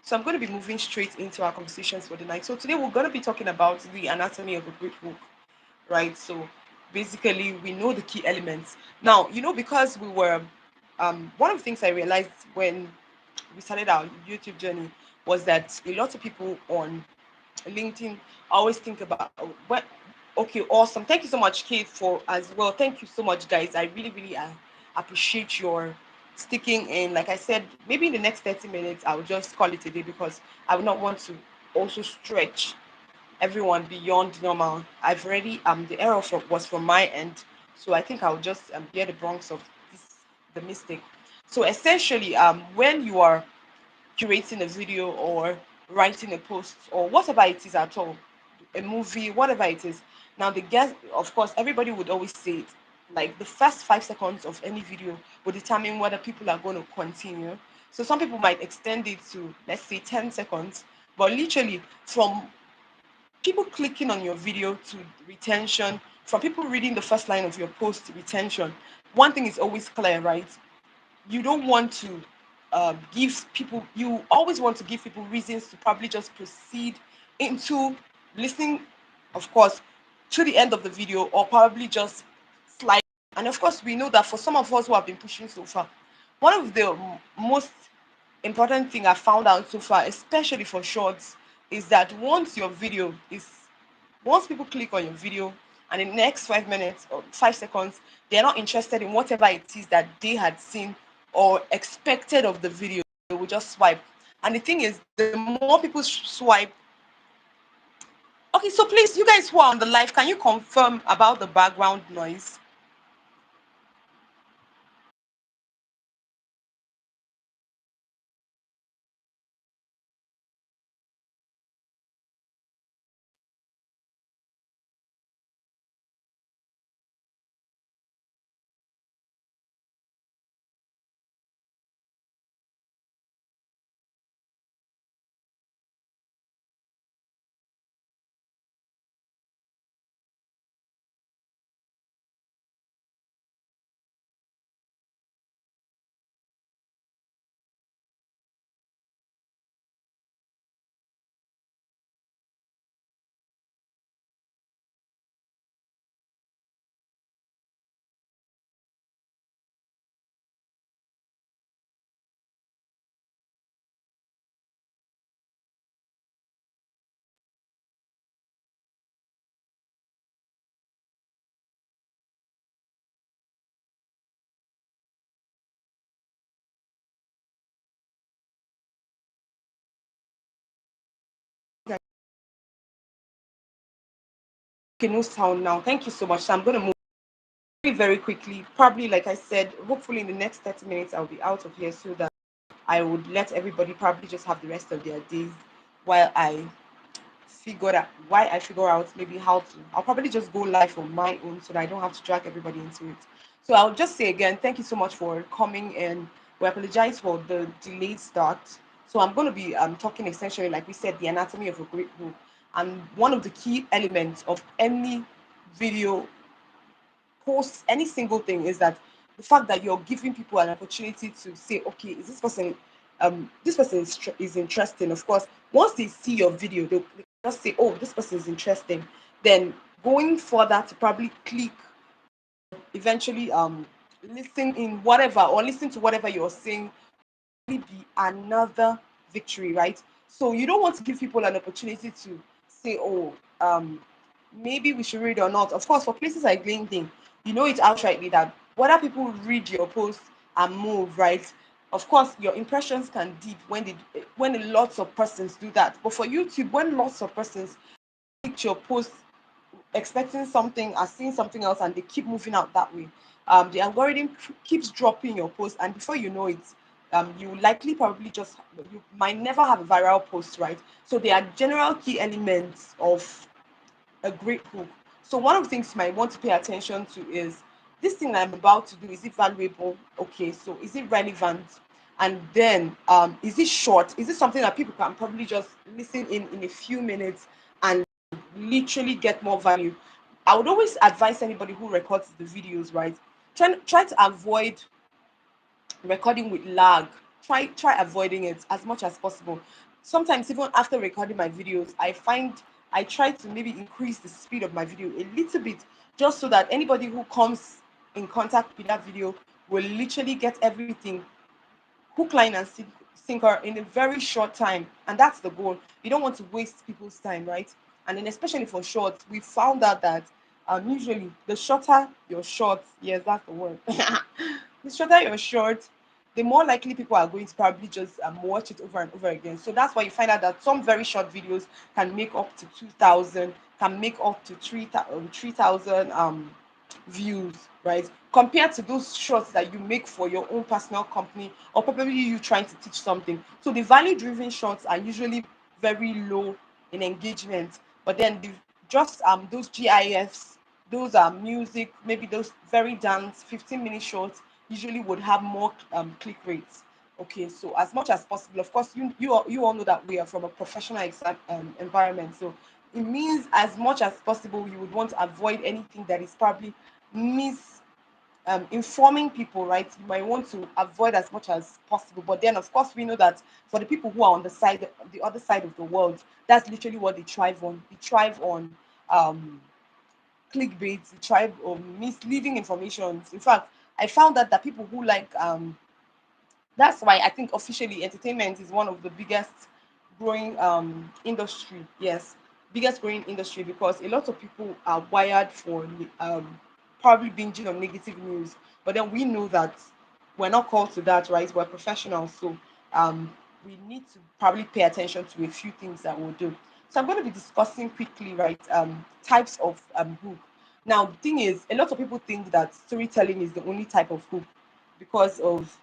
So I'm going to be moving straight into our conversations for the night. So today we're going to be talking about the anatomy of a great hook, right? So basically, we know the key elements. Now, because we were, one of the things I realized when we started our YouTube journey was that a lot of people on LinkedIn always think about what. Okay, awesome. Thank you so much, Kate, for as well. Thank you so much, guys. I really, really appreciate your sticking in. Like I said, maybe in the next 30 minutes, I'll just call it a day because I would not want to also stretch everyone beyond normal. I've already the error was from my end, so I think I'll just bear the brunt of the mistake. So essentially, when you are curating a video or writing a post or whatever it is at all, a movie, whatever it is. Now, the guest, of course, everybody would always say it. Like the first 5 seconds of any video will determine whether people are going to continue. So some people might extend it to, let's say, 10 seconds. But literally, from people clicking on your video to retention, from people reading the first line of your post to retention, one thing is always clear, right? You don't want to give people, you always want to give people reasons to probably just proceed into listening, of course, to the end of the video or probably just slide. And of course, we know that for some of us who have been pushing so far, one of the most important thing I found out so far, especially for shorts, is that once people click on your video and in the next 5 minutes or 5 seconds, they're not interested in whatever it is that they had seen or expected of the video, they will just swipe. And the thing is, the more people swipe, okay, so please, you guys who are on the live, can you confirm about the background noise? Okay, no sound now. Thank you so much. So I'm going to move very, very quickly. Probably, like I said, hopefully in the next 30 minutes, I'll be out of here so that I would let everybody probably just have the rest of their days while I figure out maybe how to. I'll probably just go live on my own so that I don't have to drag everybody into it. So I'll just say again, thank you so much for coming and we apologize for the delayed start. So I'm going to be talking essentially, like we said, the anatomy of a great book. And one of the key elements of any video post, any single thing, is that the fact that you're giving people an opportunity to say, okay, is this person is interesting. Of course, once they see your video, they'll just say, oh, this person is interesting. Then going further to probably click, eventually listen in whatever or listen to whatever you're saying be another victory, right? So you don't want to give people an opportunity to say, oh, maybe we should read or not. Of course, for places like LinkedIn, you know it outrightly that whether people read your post and move, right? Of course, your impressions can dip when lots of persons do that. But for YouTube, when lots of persons click your post expecting something are seeing something else and they keep moving out that way, the algorithm keeps dropping your post and before you know it, you likely probably just you might never have a viral post, right? So there are general key elements of a great hook. So one of the things you might want to pay attention to is this thing I'm about to do, is it valuable? Okay, so is it relevant? And then is it short? Is it something that people can probably just listen in a few minutes and literally get more value? I would always advise anybody who records the videos, right? Try to avoid recording with lag. try avoiding it as much as possible. Sometimes even after recording my videos, I find I try to maybe increase the speed of my video a little bit, just so that anybody who comes in contact with that video will literally get everything hook, line, and sinker in a very short time. And that's the goal. You don't want to waste people's time, right? And then, especially for shorts, we found out that usually the shorter your shorts, yes, that's the word. The shorter your short, the more likely people are going to probably just watch it over and over again. So that's why you find out that some very short videos can make up to 2,000, can make up to 3,000 views, right? Compared to those shorts that you make for your own personal company, or probably you trying to teach something. So the value driven shorts are usually very low in engagement, but then just those GIFs, those are music, maybe those very dance 15-minute shorts usually would have more click rates. Okay, so as much as possible, of course, you all know that we are from a professional environment, so it means as much as possible you would want to avoid anything that is probably mis informing people, right? You might want to avoid as much as possible. But then, of course, we know that for the people who are on the other side of the world, that's literally what they thrive on. They thrive on um, clickbait, they thrive on misleading information. In fact, I found that people who like that's why I think officially entertainment is one of the biggest growing industry. Yes, biggest growing industry, because a lot of people are wired for probably binging on negative news. But then we know that we're not called to that, right? We're professionals, so we need to probably pay attention to a few things that we'll do. So I'm going to be discussing quickly, right? Types of hook. Now, the thing is, a lot of people think that storytelling is the only type of hook because of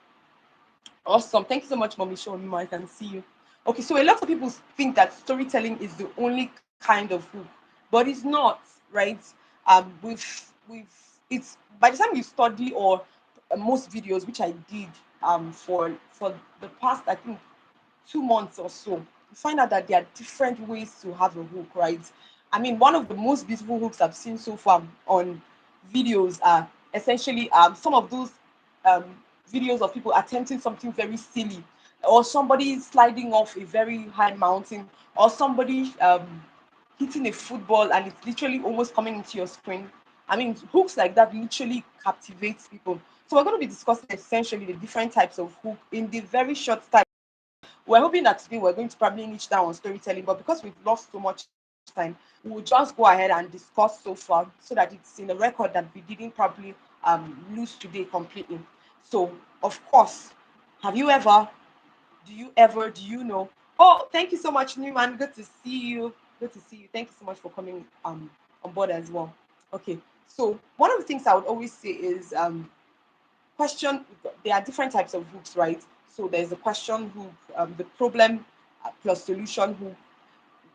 Awesome. Thank you so much, Mommy Shomima. I can see you. Okay, so a lot of people think that storytelling is the only kind of hook, but it's not, right? With it's by the time you study or most videos, which I did for the past I think 2 months or so, you find out that there are different ways to have a hook, right? I mean, one of the most beautiful hooks I've seen so far on videos are essentially some of those um, videos of people attempting something very silly, or somebody sliding off a very high mountain, or somebody hitting a football and it's literally almost coming into your screen. I mean, hooks like that literally captivates people. So we're going to be discussing essentially the different types of hook in the very short time. We're hoping that today we're going to probably niche down on storytelling, but because we've lost so much time, we'll just go ahead and discuss so far so that it's in the record that we didn't probably lose today completely. So, of course, have you ever, do you know? Oh, thank you so much, Newman. Good to see you. Good to see you. Thank you so much for coming on board as well. Okay, so one of the things I would always say is question. There are different types of hooks, right? So there's the question hook, the problem plus solution hook.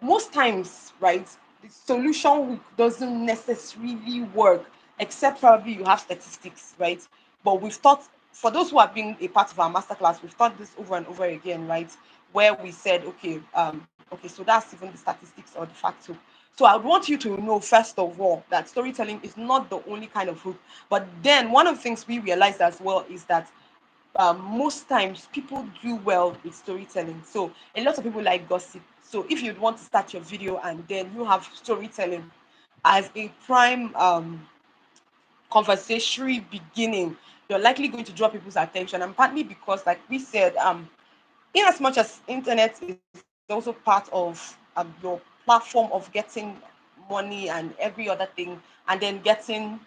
Most times, right, the solution hook doesn't necessarily work, except probably you have statistics, right? But we've thought, for those who have been a part of our masterclass, we've thought this over and over again, right? Where we said, okay, so that's even the statistics or the fact hook. So I would want you to know first of all that storytelling is not the only kind of hook. But then one of the things we realized as well is that most times people do well with storytelling. So a lot of people like gossip. So if you'd want to start your video and then you have storytelling as a prime conversatory beginning, you're likely going to draw people's attention. And partly because, like we said, in as much as internet is also part of your platform of getting money and every other thing, and then getting,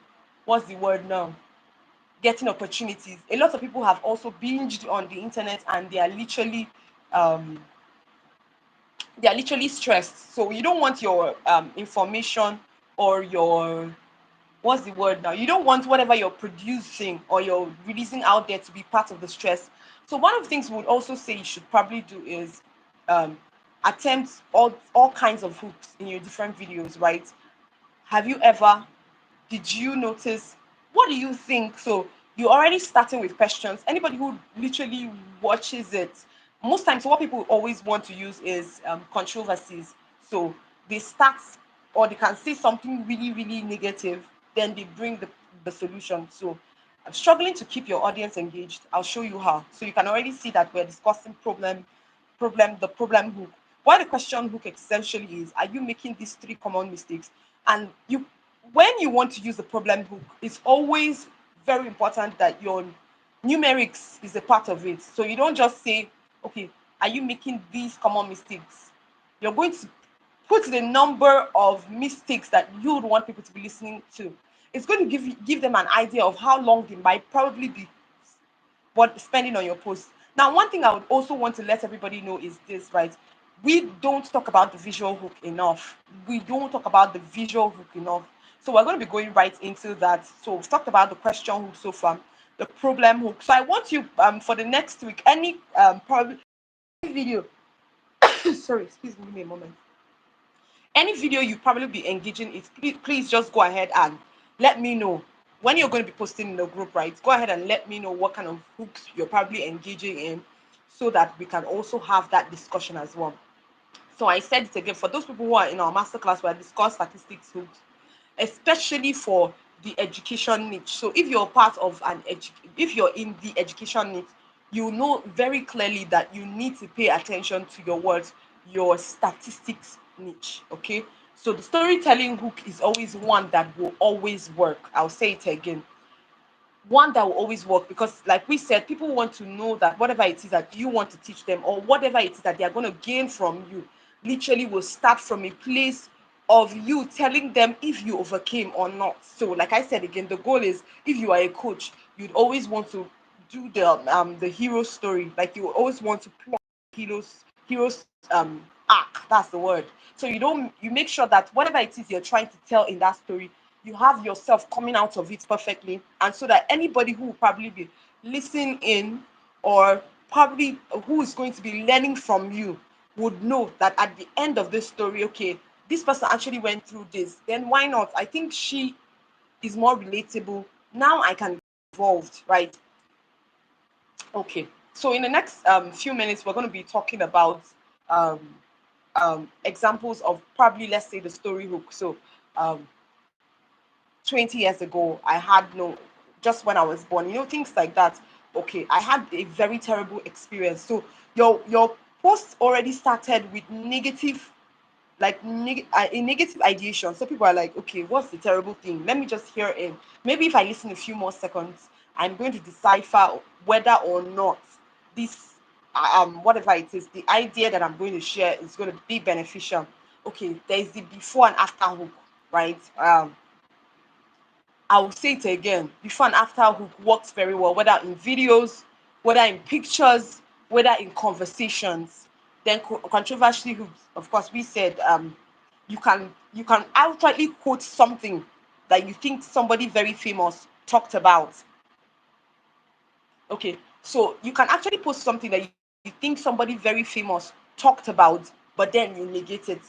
what's the word now, getting opportunities. A lot of people have also binged on the internet and um, they are literally stressed. So you don't want your information or your, what's the word now? You don't want whatever you're producing or you're releasing out there to be part of the stress. So one of the things we would also say you should probably do is um, attempt all kinds of hooks in your different videos, right? Have you ever, did you notice, what do you think? So you're already starting with questions. Anybody who literally watches it, most times what people always want to use is controversies. So they start, or they can say something really really negative, then they bring the solution. So struggling to keep your audience engaged. I'll show you how. So you can already see that we're discussing the problem hook. What the question hook essentially is, are you making these three common mistakes? And you, when you want to use the problem hook, it's always very important that your numerics is a part of it. So you don't just say, okay, are you making these common mistakes? You're going to put the number of mistakes that you would want people to be listening to. It's going to give them an idea of how long they might probably be spending on your post. Now, one thing I would also want to let everybody know is this, right? We don't talk about the visual hook enough. We don't talk about the visual hook enough. So we're going to be going right into that. So we've talked about the question hook so far, the problem hook. So I want you for the next week, any probably video. Sorry, excuse me, give me a moment. Any video you probably be engaging in, please just go ahead and let me know when you're going to be posting in the group, right? Go ahead and let me know what kind of hooks you're probably engaging in so that we can also have that discussion as well. So I said it again, for those people who are in our masterclass where I discuss statistics hooks, especially for the education niche. So if you're part of if you're in the education niche, you know very clearly that you need to pay attention to your words, your statistics niche. Okay. So the storytelling hook is always one that will always work. I'll say it again, one that will always work, because like we said, people want to know that whatever it is that you want to teach them, or whatever it is that they are going to gain from you, literally will start from a place of you telling them if you overcame or not. So like I said again, the goal is, if you are a coach, you'd always want to do the hero story. Like you always want to plot heroes arc, that's the word. So you make sure that whatever it is you're trying to tell in that story, you have yourself coming out of it perfectly, and so that anybody who will probably be listening in, or probably who is going to be learning from you, would know that at the end of this story, okay, this person actually went through this, then why not, I think she is more relatable, now I can get involved, right? Okay, so in the next few minutes we're going to be talking about um, examples of, probably, let's say, the story hook. So um, 20 years ago, I had no, just when I was born, things like that. Okay, I had a very terrible experience. So your post already started with negative, like a negative ideation. So people are like, okay, what's the terrible thing? Let me just hear in. Maybe if I listen a few more seconds, I'm going to decipher whether or not this, whatever it is, the idea that I'm going to share is going to be beneficial. Okay, there is the before and after hook, right? I will say it again. Before and after hook works very well, whether in videos, whether in pictures, whether in conversations. Then controversy hooks, of course, we said you can outrightly quote something that you think somebody very famous talked about. Okay, so you can actually post something that you think somebody very famous talked about, but then you negate it.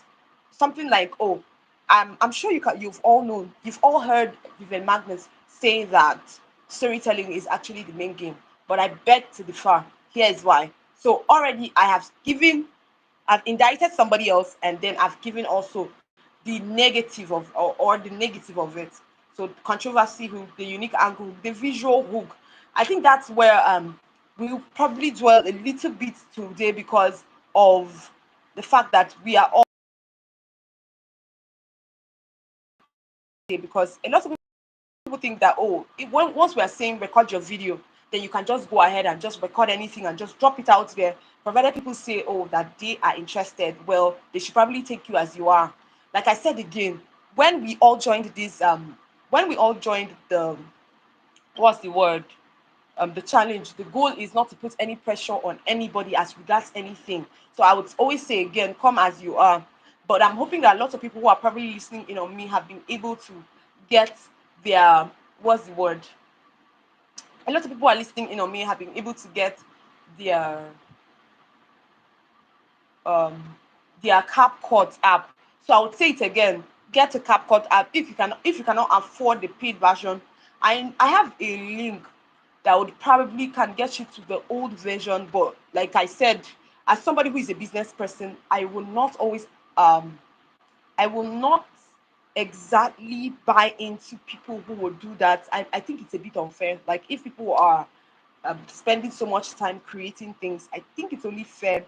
Something like, oh, I'm sure you've all known, you've all heard Vivian Magnus say that storytelling is actually the main game. But I beg to differ. Here is why. So already I've indicted somebody else, and then I've given also the negative or the negative of it. So controversy hook, the unique angle, the visual hook. I think that's where we'll probably dwell a little bit today, because of the fact that we are all, because a lot of people think that, oh, once we are saying record your video, then you can just go ahead and just record anything and just drop it out there, provided people say, oh, that they are interested. Well, they should probably take you as you are. Like I said again, when we all joined this when we all joined the, what's the word, the challenge, the goal is not to put any pressure on anybody as regards anything. So I would always say again, come as you are. But I'm hoping that a lot of people who are probably listening in on me have been able to get their, what's the word, a lot of people who are listening in on me have been able to get their um their CapCut app. So I would say it again, get a CapCut app. If you cannot afford the paid version, I have a link that would probably can get you to the old version. But like I said, as somebody who is a business person, I will not exactly buy into people who will do that. I think it's a bit unfair. Like if people are spending so much time creating things, I think it's only fair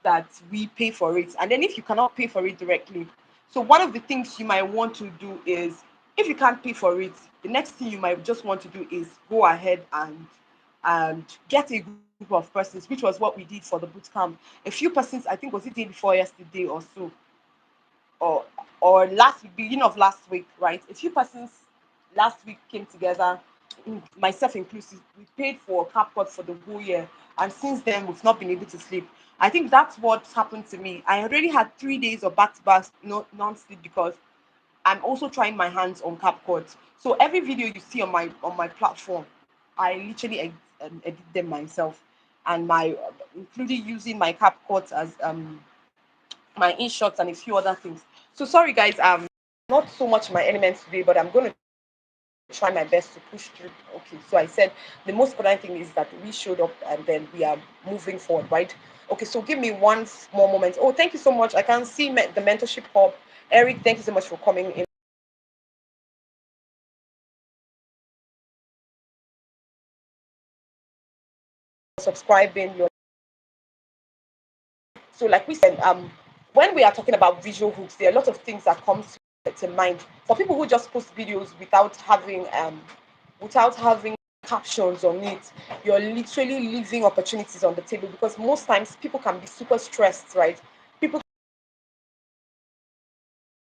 that we pay for it. And then if you cannot pay for it directly, so one of the things you might want to do is, if you can't pay for it, the next thing you might just want to do is go ahead and get a group of persons, which was what we did for the boot camp. A few persons, I think was it day before yesterday or so, or last week, beginning of last week, right? A few persons last week came together, myself inclusive. We paid for CapCut for the whole year, and since then we've not been able to sleep. I think that's what's happened to me. I already had 3 days of back-to-back non-sleep because I'm also trying my hands on CapCut. So every video you see on my platform, I literally edit them myself, and my including using my CapCut as my InShots and a few other things. So sorry guys, not so much my elements today, but I'm going to try my best to push through. Okay, so I said the most important thing is that we showed up and then we are moving forward, right? Okay, so give me one more moment. Oh, thank you so much. I can see the mentorship hub. Eric, thank you so much for coming in. Subscribing. So like we said, when we are talking about visual hooks, there are a lot of things that come to mind for people who just post videos without having captions on it. You're literally leaving opportunities on the table, because most times people can be super stressed, right? People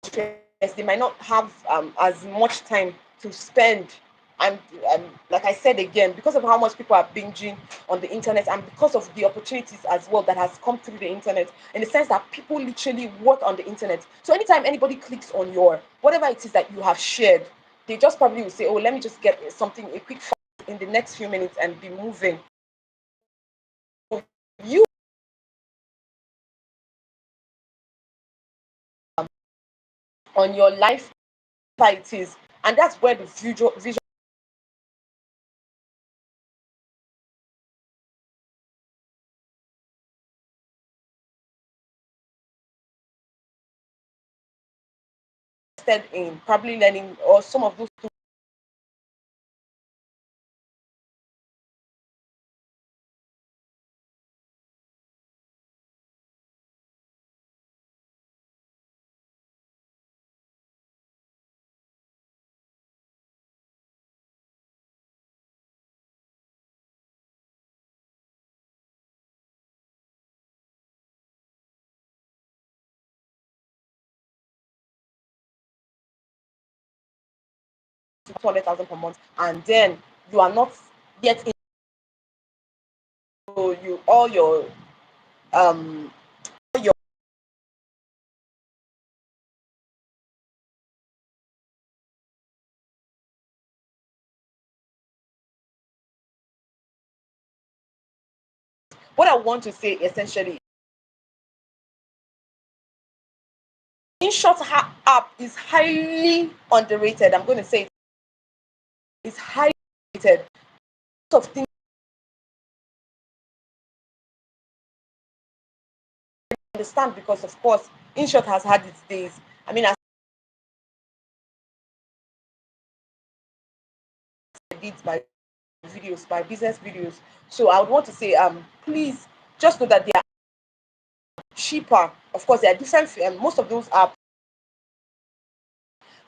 stressed, they might not have as much time to spend. And like I said again, because of how much people are binging on the internet, and because of the opportunities as well that has come through the internet, in the sense that people literally work on the internet. So anytime anybody clicks on your whatever it is that you have shared, they just probably will say, "Oh, let me just get something a quick in the next few minutes and be moving." You on your life it is, and that's where the visual in probably learning or some of those things. To 200,000 per month, and then you are not yet into you um all your what I want to say essentially, app is highly underrated. I'm going to say it's highly underrated. Of things I understand, because of course InShot has had its days. I mean, as I did my videos, my business videos. So I would want to say, please just know that they are cheaper. Of course, there are different. Most of those are.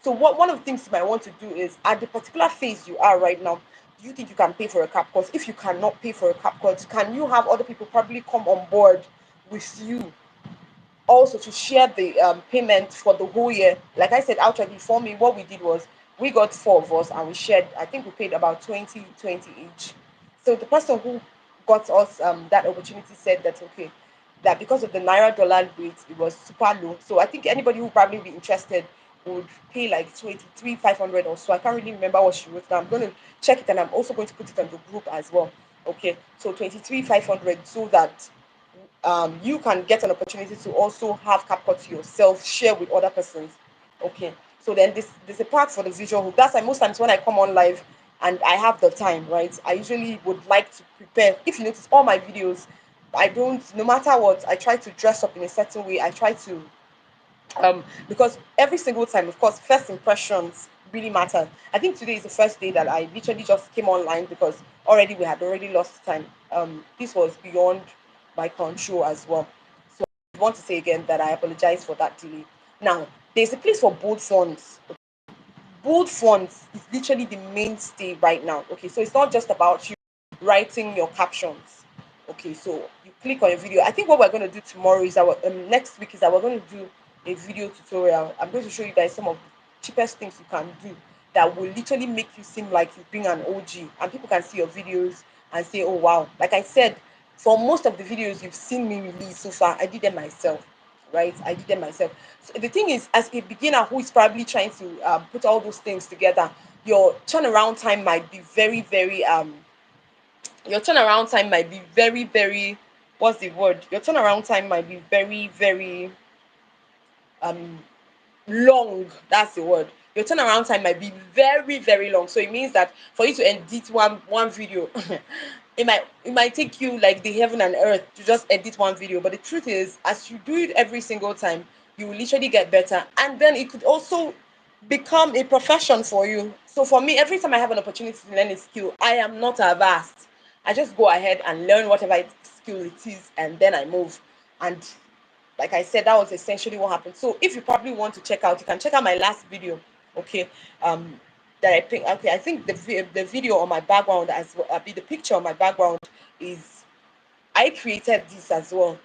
So what one of the things you might want to do is, at the particular phase you are right now, do you think you can pay for a cap course? If you cannot pay for a cap course, can you have other people probably come on board with you also to share the payment for the whole year? Like I said, actually for me, what we did was we got four of us and we shared. I think we paid about 20 each. So the person who got us that opportunity said that, okay, that because of the naira dollar rate, it was super low. So I think anybody who probably be interested would pay like 23,500 or so. I can't really remember what she wrote down. I'm going to check it, and I'm also going to put it on the group as well. Okay, so 23,500, so that you can get an opportunity to also have CapCut yourself, share with other persons. Okay. So then there's a part for the visual hook. That's why most times when I come on live and I have the time, right? I usually would like to prepare. If you notice all my videos, I don't, no matter what, I try to dress up in a certain way. I try to Because every single time, of course, first impressions really matter. I think today is the first day that I literally just came online because already we had already lost time. This was beyond my control as well. So I want to say again that I apologize for that delay. Now, there's a place for bold fonts. Bold fonts is literally the mainstay right now. Okay, so it's not just about you writing your captions. Okay, so you click on a video. I think what we're going to do tomorrow is our next week is that we're going to do a video tutorial. I'm going to show you guys some of the cheapest things you can do that will literally make you seem like you've been an OG, and people can see your videos and say, oh wow. Like I said, for most of the videos you've seen me release so far, I did them myself, right? I did them myself. So the thing is, as a beginner who is probably trying to put all those things together, your turnaround time might be very, very your turnaround time might be very, very, what's the word? Your turnaround time might be very, very um long. That's the word. Your turnaround time might be very, very long. So it means that for you to edit one video, it might take you like the heaven and earth to just edit one video. But the truth is, as you do it every single time, you will literally get better. And then it could also become a profession for you. So for me, every time I have an opportunity to learn a skill, I am not averse. I just go ahead and learn whatever skill it is, and then I move. And like I said, that was essentially what happened. So if you probably want to check out, you can check out my last video. Okay, that I think. Okay, I think the video on my background as well, be the picture on my background is I created this as well.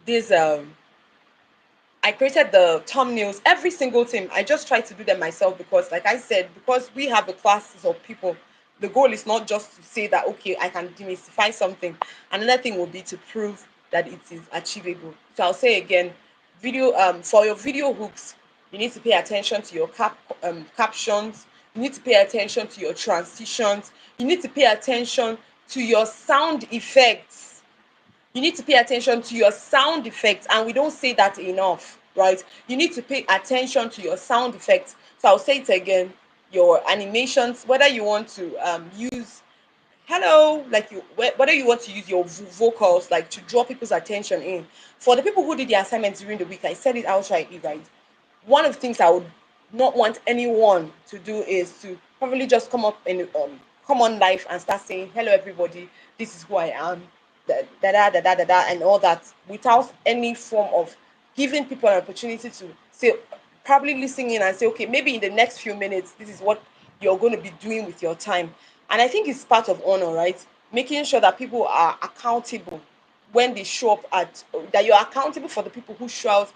This I created the thumbnails, every single thing. I just try to do them myself because, like I said, because we have the classes of people, the goal is not just to say that, okay, I can demystify something. Another thing will be to prove that it is achievable. So I'll say again, video for your video hooks, you need to pay attention to your captions. You need to pay attention to your transitions. You need to pay attention to your sound effects. You need to pay attention to your sound effects, and we don't say that enough, right? You need to pay attention to your sound effects. So I'll say it again, your animations, whether you want to use hello, like whether you want to use your vocals like to draw people's attention in. For the people who did the assignments during the week, I said it outrightly, right? One of the things I would not want anyone to do is to probably just come on live and start saying, hello everybody, this is who I am, and all that, without any form of giving people an opportunity to say, probably listening in and say, okay, maybe in the next few minutes this is what you're going to be doing with your time. And I think it's part of honor, right? Making sure that people are accountable when they show up at that you're accountable for the people who show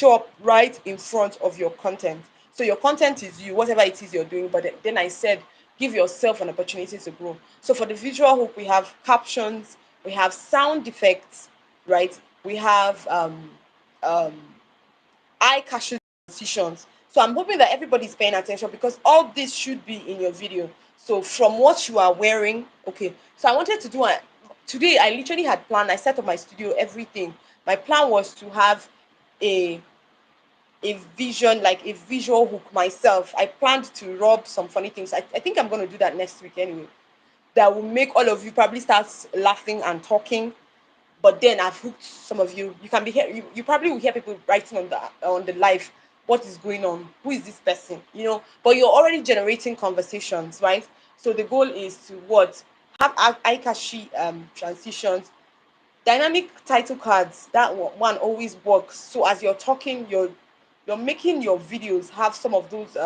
up right in front of your content. So your content is you, whatever it is you're doing. But then I said, give yourself an opportunity to grow. So for the visual hook, we have captions, we have sound effects, right? We have um, eye catching transitions. So I'm hoping that everybody's paying attention because all this should be in your video. So from what you are wearing, okay. So I wanted to do a today. I literally had planned. I set up my studio, everything. My plan was to have a a vision, like a visual hook myself. I planned to rub some funny things. I think I'm going to do that next week anyway. That will make all of you probably start laughing and talking, but then I've hooked some of you. You can be here. You probably will hear people writing on the live. What is going on? Who is this person? You know, but you're already generating conversations, right? So the goal is to what have Aikashi transitions, dynamic title cards. That one always works. So as you're talking, you're making your videos have some of those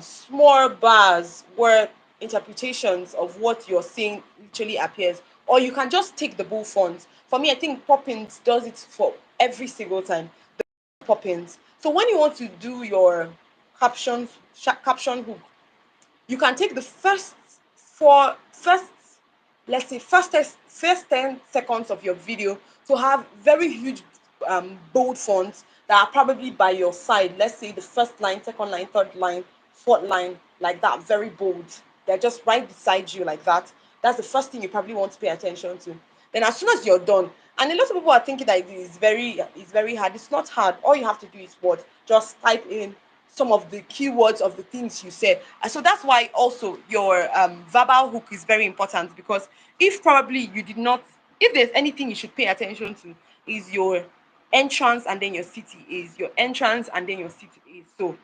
small bars where interpretations of what you're saying literally appears. Or you can just take the bull fonts. For me, I think Poppins does it for every single time. Poppins. So when you want to do your caption hook, you can take the first, let's say first 10 seconds of your video to have very huge bold fonts that are probably by your side. Let's say the first line, second line, third line, fourth line, like that, very bold. They're just right beside you like that. That's the first thing you probably want to pay attention to. Then as soon as you're done, and a lot of people are thinking that it's very hard. It's not hard. All you have to do is what? Just type in some of the keywords of the things you said. And so that's why also your verbal hook is very important, because if probably you did not, if there's anything you should pay attention to, is your entrance and then your city is your entrance and then your city is. So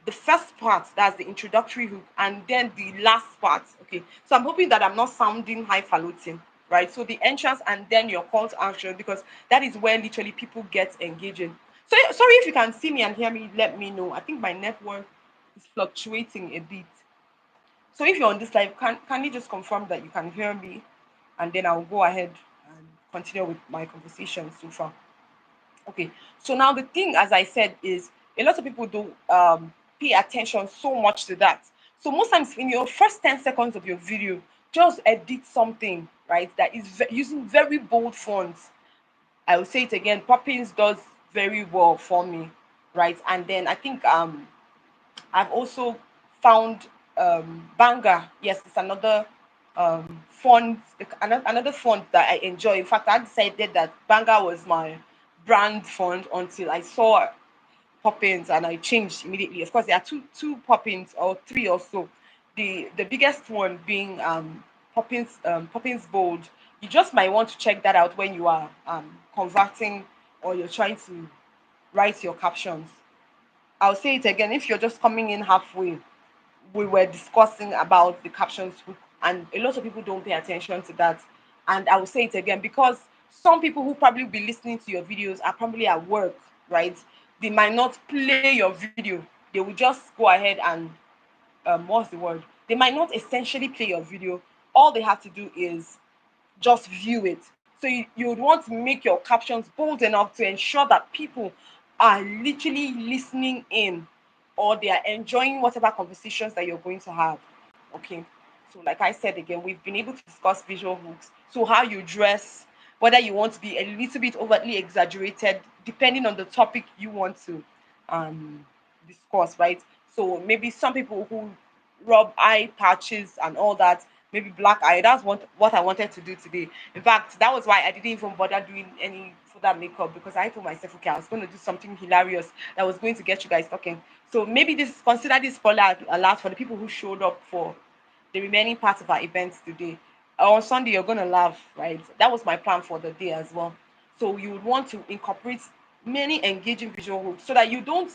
the first part, that's the introductory hook, and then the last part. Okay, so I'm hoping that I'm not sounding highfalutin, right? So the entrance and then your call to action, because that is where literally people get engaging. So sorry if you can see me and hear me, let me know. I think my network is fluctuating a bit. So if you're on this live, can you just confirm that you can hear me, and then I'll go ahead and continue with my conversation so far. Okay, so now the thing, as I said, is a lot of people don't pay attention so much to that. So most times in your first 10 seconds of your video, just edit something, right, that is using very bold fonts. I will say it again, Poppins does very well for me, right? And then I think I've also found Banga. Yes, it's another font, another font that I enjoy. In fact, I decided that Banga was my brand font until I saw Poppins and I changed immediately. Of course, there are two Poppins or three or so. The biggest one being Poppins Bold. You just might want to check that out when you are converting or you're trying to write your captions. I'll say it again. If you're just coming in halfway, we were discussing about the captions hook, and a lot of people don't pay attention to that. And I will say it again because some people who probably will be listening to your videos are probably at work, right? They might not play your video. They will just go ahead and what's the word? They might not essentially play your video. All they have to do is just view it. So you would want to make your captions bold enough to ensure that people are literally listening in, or they are enjoying whatever conversations that you're going to have. Okay. So like I said again, we've been able to discuss visual hooks. So how you dress, whether you want to be a little bit overtly exaggerated, depending on the topic you want to um discuss, right? So maybe some people who rub eye patches and all that, maybe black eye. That's what I wanted to do today. In fact, that was why I didn't even bother doing any further makeup, because I told myself, okay, I was going to do something hilarious that was going to get you guys talking. So maybe this, consider this spoiler alert for the people who showed up for the remaining part of our events today. On Sunday, you're going to laugh, right? That was my plan for the day as well. So you would want to incorporate many engaging visual hooks so that you don't,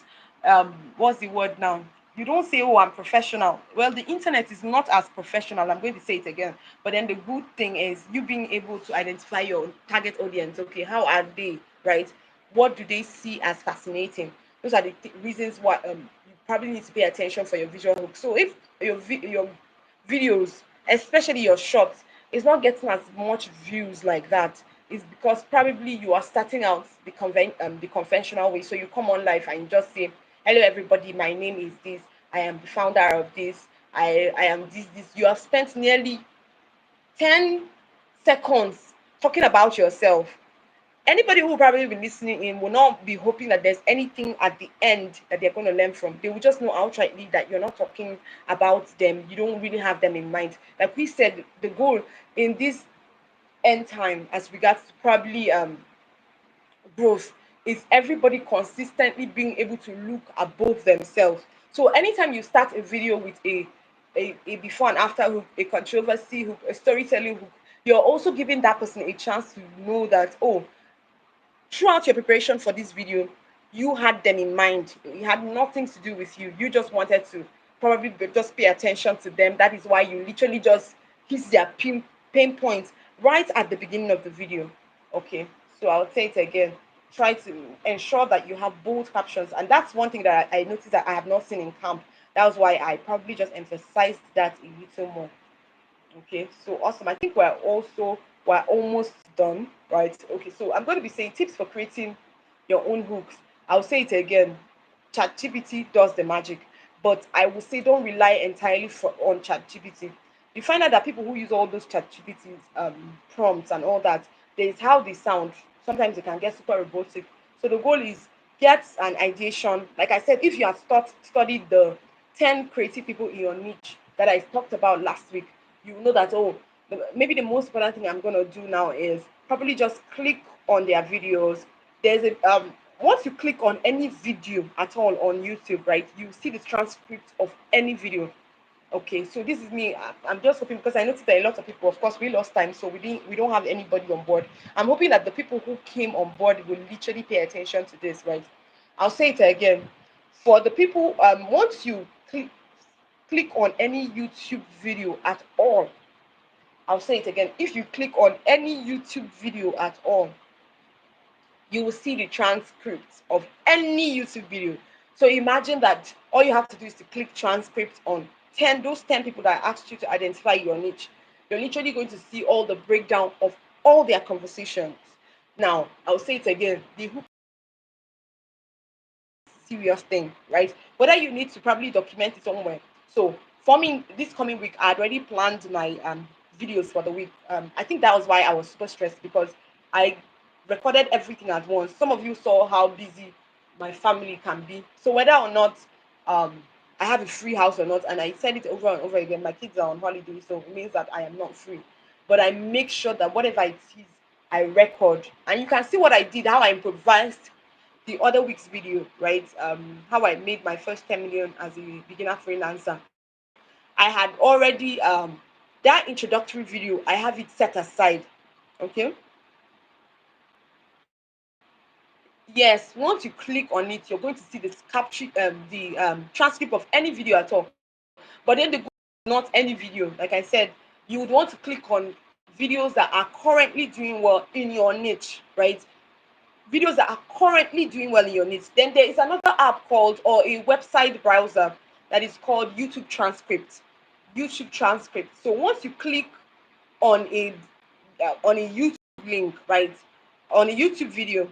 what's the word now? You don't say, oh, I'm professional. Well, the internet is not as professional. I'm going to say it again. But then the good thing is you being able to identify your target audience. Okay, how are they, right? What do they see as fascinating? Those are the reasons why you probably need to pay attention for your visual hook. So if your videos, especially your shorts, is not getting as much views like that, is because probably you are starting out the conventional way. So you come on live and you just say, "Hello, everybody. My name is this. I am the founder of this. I am this. You have spent nearly 10 seconds talking about yourself. Anybody who will probably be listening in will not be hoping that there's anything at the end that they're going to learn from. They will just know outrightly that you're not talking about them. You don't really have them in mind. Like we said, the goal in this end time, as regards to probably growth, is everybody consistently being able to look above themselves. So anytime you start a video with a before and after hook, a controversy hook, a storytelling hook, you're also giving that person a chance to know that, oh, throughout your preparation for this video, you had them in mind. It had nothing to do with you. You just wanted to probably just pay attention to them. That is why you literally just hit their pain points right at the beginning of the video. Okay, so I'll say it again. Try to ensure that you have bold captions, and that's one thing that I noticed that I have not seen in camp. That was why I probably just emphasized that a little more. Okay, so awesome. I think we're almost done, right? Okay, so I'm going to be saying tips for creating your own hooks. I'll say it again. ChatGPT does the magic, but I will say don't rely entirely on ChatGPT. You find out that people who use all those ChatGPT prompts and all that, there's how they sound. Sometimes they can get super robotic. So the goal is get an ideation. Like I said, if you have studied the 10 creative people in your niche that I talked about last week, you know that, oh, maybe the most important thing I'm going to do now is probably just click on their videos. There's a once you click on any video at all on YouTube, right, you see the transcript of any video. Okay, so this is me. I'm just hoping because I noticed that a lot of people, of course, we lost time, so we don't have anybody on board. I'm hoping that the people who came on board will literally pay attention to this, right? I'll say it again. For the people, once you click on any YouTube video at all, I'll say it again. If you click on any YouTube video at all, you will see the transcripts of any YouTube video. So imagine that all you have to do is to click transcript on 10, those 10 people that asked you to identify your niche. You're literally going to see all the breakdown of all their conversations. Now, I'll say it again. The hook serious thing, right? Whether you need to probably document it somewhere. So for me, this coming week, I had already planned my videos for the week. I think that was why I was super stressed because I recorded everything at once. Some of you saw how busy my family can be. So whether or not um, I have a free house or not, and I said it over and over again, my kids are on holiday, so it means that I am not free. But I make sure that whatever it is, I record. And you can see what I did, how I improvised the other week's video, right? How I made my first 10 million as a beginner freelancer. I had already that introductory video, I have it set aside. Okay. Yes, once you click on it, you're going to see the capture transcript of any video at all. But then the goal is not any video. Like I said, you would want to click on videos that are currently doing well in your niche, right? Videos that are currently doing well in your niche. Then there is another app called or a website browser that is called YouTube Transcript. YouTube Transcript. So once you click on a YouTube link, right? On a YouTube video,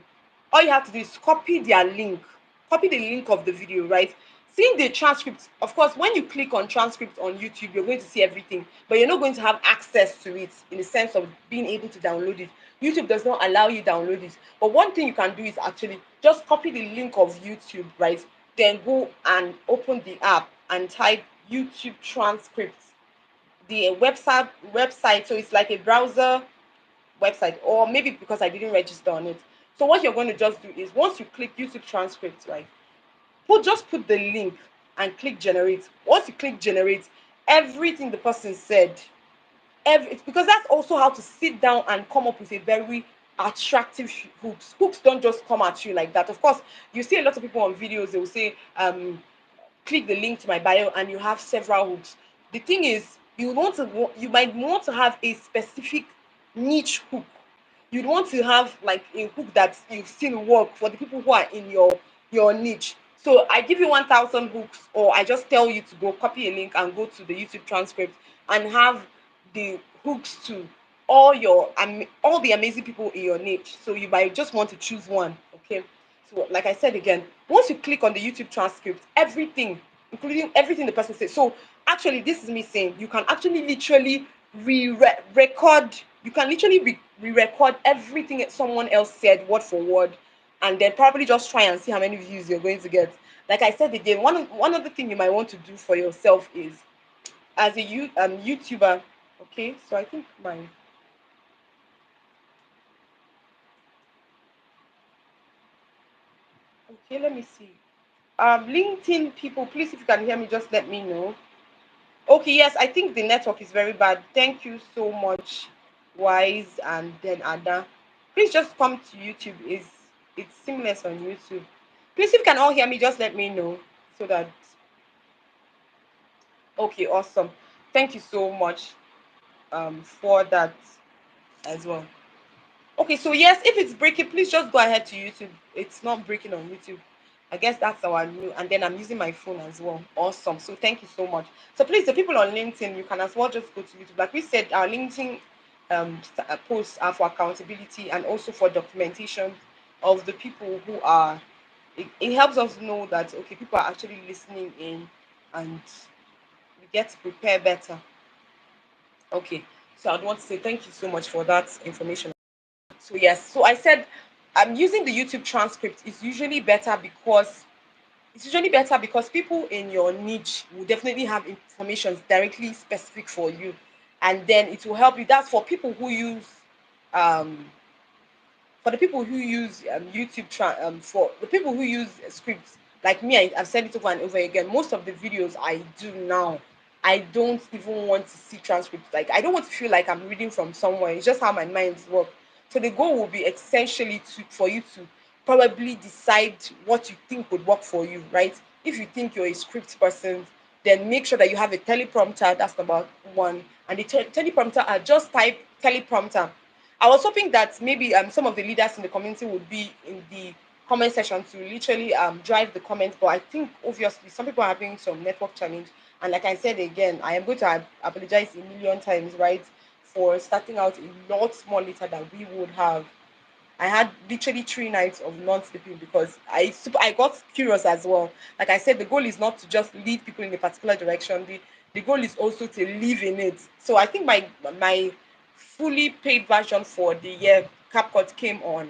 all you have to do is copy the link of the video, right? Seeing the transcript, of course, when you click on transcript on YouTube, you're going to see everything, but you're not going to have access to it in the sense of being able to download it. YouTube does not allow you download it. But one thing you can do is actually just copy the link of YouTube, right? Then go and open the app and type YouTube transcript the website, so it's like a browser website, or maybe because I didn't register on it. So what you're going to just do is once you click YouTube transcripts, right, put the link and click generate. Once you click generate, everything the person said, it's because that's also how to sit down and come up with a very attractive hooks don't just come at you like that. Of course, you see a lot of people on videos, they will say click the link to my bio and you have several hooks. The thing is, you might want to have a specific niche hook. You'd want to have like a hook that you've seen work for the people who are in your niche. So I give you 1,000 hooks, or I just tell you to go copy a link and go to the YouTube transcript and have the hooks to all the amazing people in your niche. So you might just want to choose one. Okay. So, like I said again, once you click on the YouTube transcript, everything, including everything the person says. So, actually, this is me saying you can actually literally record. You can literally re-record everything that someone else said, word for word, and then probably just try and see how many views you're going to get. Like I said again, one other thing you might want to do for yourself is as a YouTuber. Okay, so I think my okay. Let me see. LinkedIn people, please, if you can hear me, just let me know. Okay, yes, I think the network is very bad. Thank you so much, Wise and then Ada. Please just come to YouTube. It's seamless on YouTube. Please, if you can all hear me, just let me know so that okay, awesome. Thank you so much for that as well. Okay, so yes, if it's breaking, please just go ahead to YouTube. It's not breaking on YouTube. I guess that's our new, and then I'm using my phone as well. Awesome. So thank you so much. So please, the people on LinkedIn, you can as well just go to YouTube. Like we said, our LinkedIn posts are for accountability and also for documentation of the people who are. It helps us know that okay, people are actually listening in, and we get to prepare better. Okay. So I'd want to say thank you so much for that information. So yes, so I said I'm using the YouTube transcript is usually better because people in your niche will definitely have information directly specific for you, and then it will help you. That's um for the people who use for the people who use scripts like me. I've said it over and over again. Most of the videos I do now, I don't even want to see transcripts. Like I don't want to feel like I'm reading from somewhere. It's just how my mind works. So the goal will be essentially for you to probably decide what you think would work for you, right? If you think you're a script person, then make sure that you have a teleprompter. That's number one. And the teleprompter are just type teleprompter. I was hoping that maybe some of the leaders in the community would be in the comment section to literally drive the comments, but I think obviously some people are having some network challenge. And like I said again, I am going to apologize a million times, right, for starting out a lot more later than we would have. I had literally 3 nights of non-sleeping because I got curious as well. Like I said, the goal is not to just lead people in a particular direction. The goal is also to live in it. So I think my fully paid version for the year CapCut came on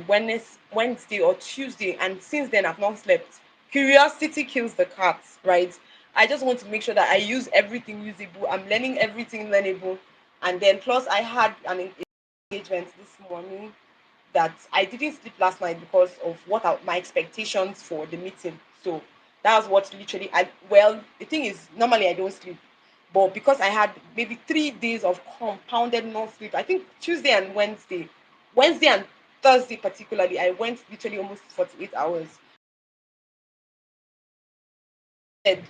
Wednesday or Tuesday, and since then I've not slept. Curiosity kills the cat, right? I just want to make sure that I use everything usable. I'm learning everything learnable, and then plus I had an engagement this morning that I didn't sleep last night because of what are my expectations for the meeting. So that was what literally I well the thing is normally I don't sleep, but because I had maybe 3 days of compounded no sleep, I think Tuesday and Wednesday and Thursday particularly, I went literally almost 48 hours. Said,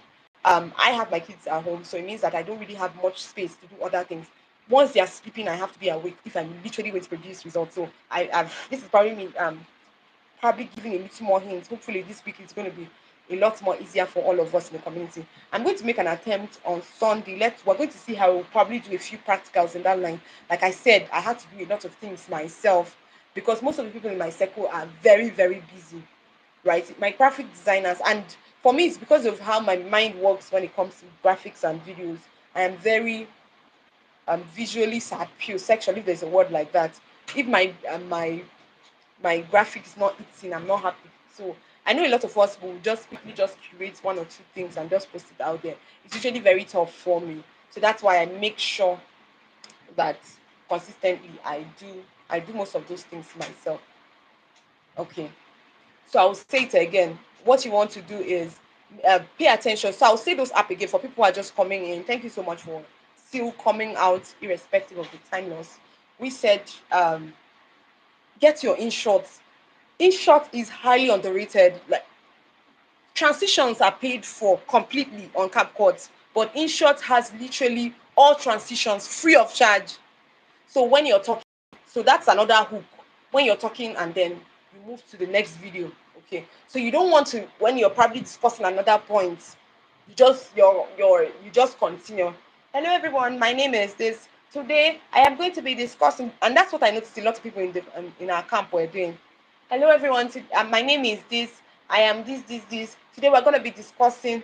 I have my kids at home, so it means that I don't really have much space to do other things. Once they are sleeping, I have to be awake if I'm literally going to produce results. So this is probably me probably giving a little more hints. Hopefully this week is going to be a lot more easier for all of us in the community. I'm going to make an attempt on Sunday. We're going to see how we'll probably do a few practicals in that line. Like I said, I had to do a lot of things myself because most of the people in my circle are very, very busy, right? My graphic designers, and for me, it's because of how my mind works when it comes to graphics and videos. I am very visually sapio, sexual, if there's a word like that. If my graphic is not eating, I'm not happy. So I know a lot of us will just quickly just create one or two things and just post it out there. It's usually very tough for me. So that's why I make sure that consistently I do most of those things myself. Okay. So I'll say it again. What you want to do is pay attention. So I'll say those up again for people who are just coming in. Thank you so much for still coming out, irrespective of the time loss. We said get your in shorts. In short is highly underrated. Like transitions are paid for completely on CapCut, but InShot has literally all transitions free of charge. So when you're talking, so that's another hook. When you're talking and then you move to the next video, okay. So you don't want to when you're probably discussing another point, you just continue. Hello everyone, my name is this. Today I am going to be discussing, and that's what I noticed a lot of people in our camp were doing. Hello everyone, my name is this. I am this. Today we're going to be discussing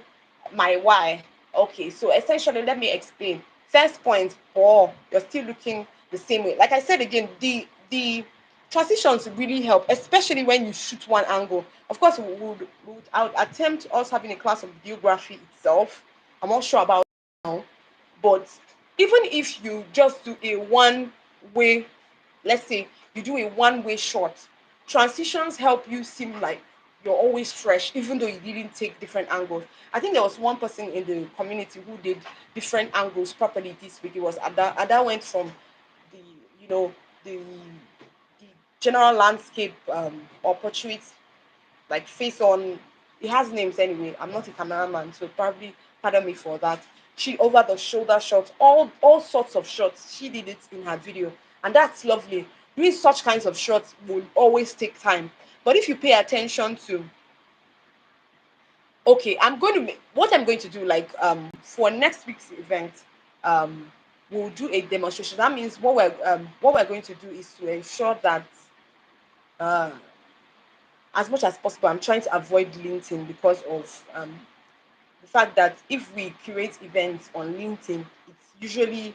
my why. Okay, so essentially, let me explain. First point, you're still looking the same way. Like I said again, the transitions really help, especially when you shoot one angle. Of course, I would attempt us having a class of videography itself. I'm not sure about now, but even if you just do a one way, let's say you do a one-way shot, transitions help you seem like you're always fresh even though you didn't take different angles. I think there was one person in the community who did different angles properly this week. It was Ada went from the you know the general landscape or portrait, like face on. It has names anyway. I'm not a cameraman, so probably pardon me for that. She over the shoulder shots, all sorts of shots. She did it in her video, and that's lovely. Doing such kinds of shots will always take time, but if you pay attention to, okay, what I'm going to do, like for next week's event, um we'll do a demonstration. That means what we're going to do is to ensure that uh as much as possible, I'm trying to avoid LinkedIn because of the fact that if we create events on LinkedIn, it's usually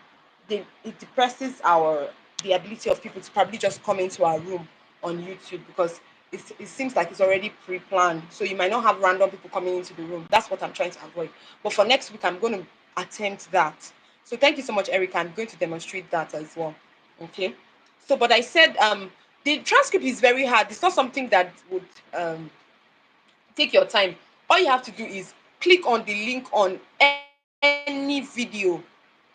it depresses our the ability of people to probably just come into our room on YouTube because it seems like it's already pre-planned. So you might not have random people coming into the room. That's what I'm trying to avoid. But for next week, I'm going to attempt that. So thank you so much, Erica. I'm going to demonstrate that as well. Okay. So, but I said the transcript is very hard. It's not something that would take your time. All you have to do is click on the link on any video,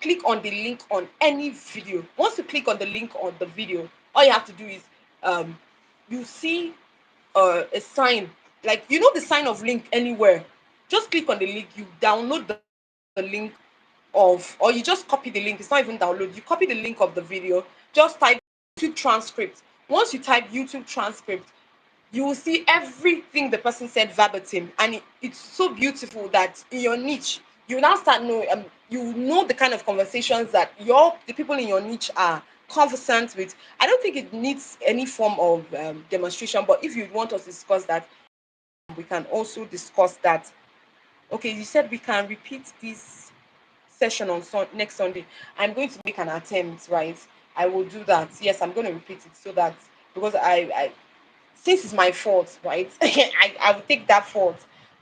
click on the link on any video. Once you click on the link on the video, all you have to do is um you see a sign, like you know the sign of link anywhere. Just click on the link, you download the link of, or you just copy the link. It's not even download. You copy the link of the video, just type YouTube transcript. Once you type YouTube transcript, you will see everything the person said verbatim, and it's so beautiful that in your niche you now start know, you know the kind of conversations that the people in your niche are conversant with. I don't think it needs any form of demonstration, but if you want us to discuss that, we can also discuss that. Okay, you said we can repeat this session on next Sunday. I'm going to make an attempt, right? I will do that. Yes, I'm going to repeat it so that, because I since it's my fault, right? I will take that fault.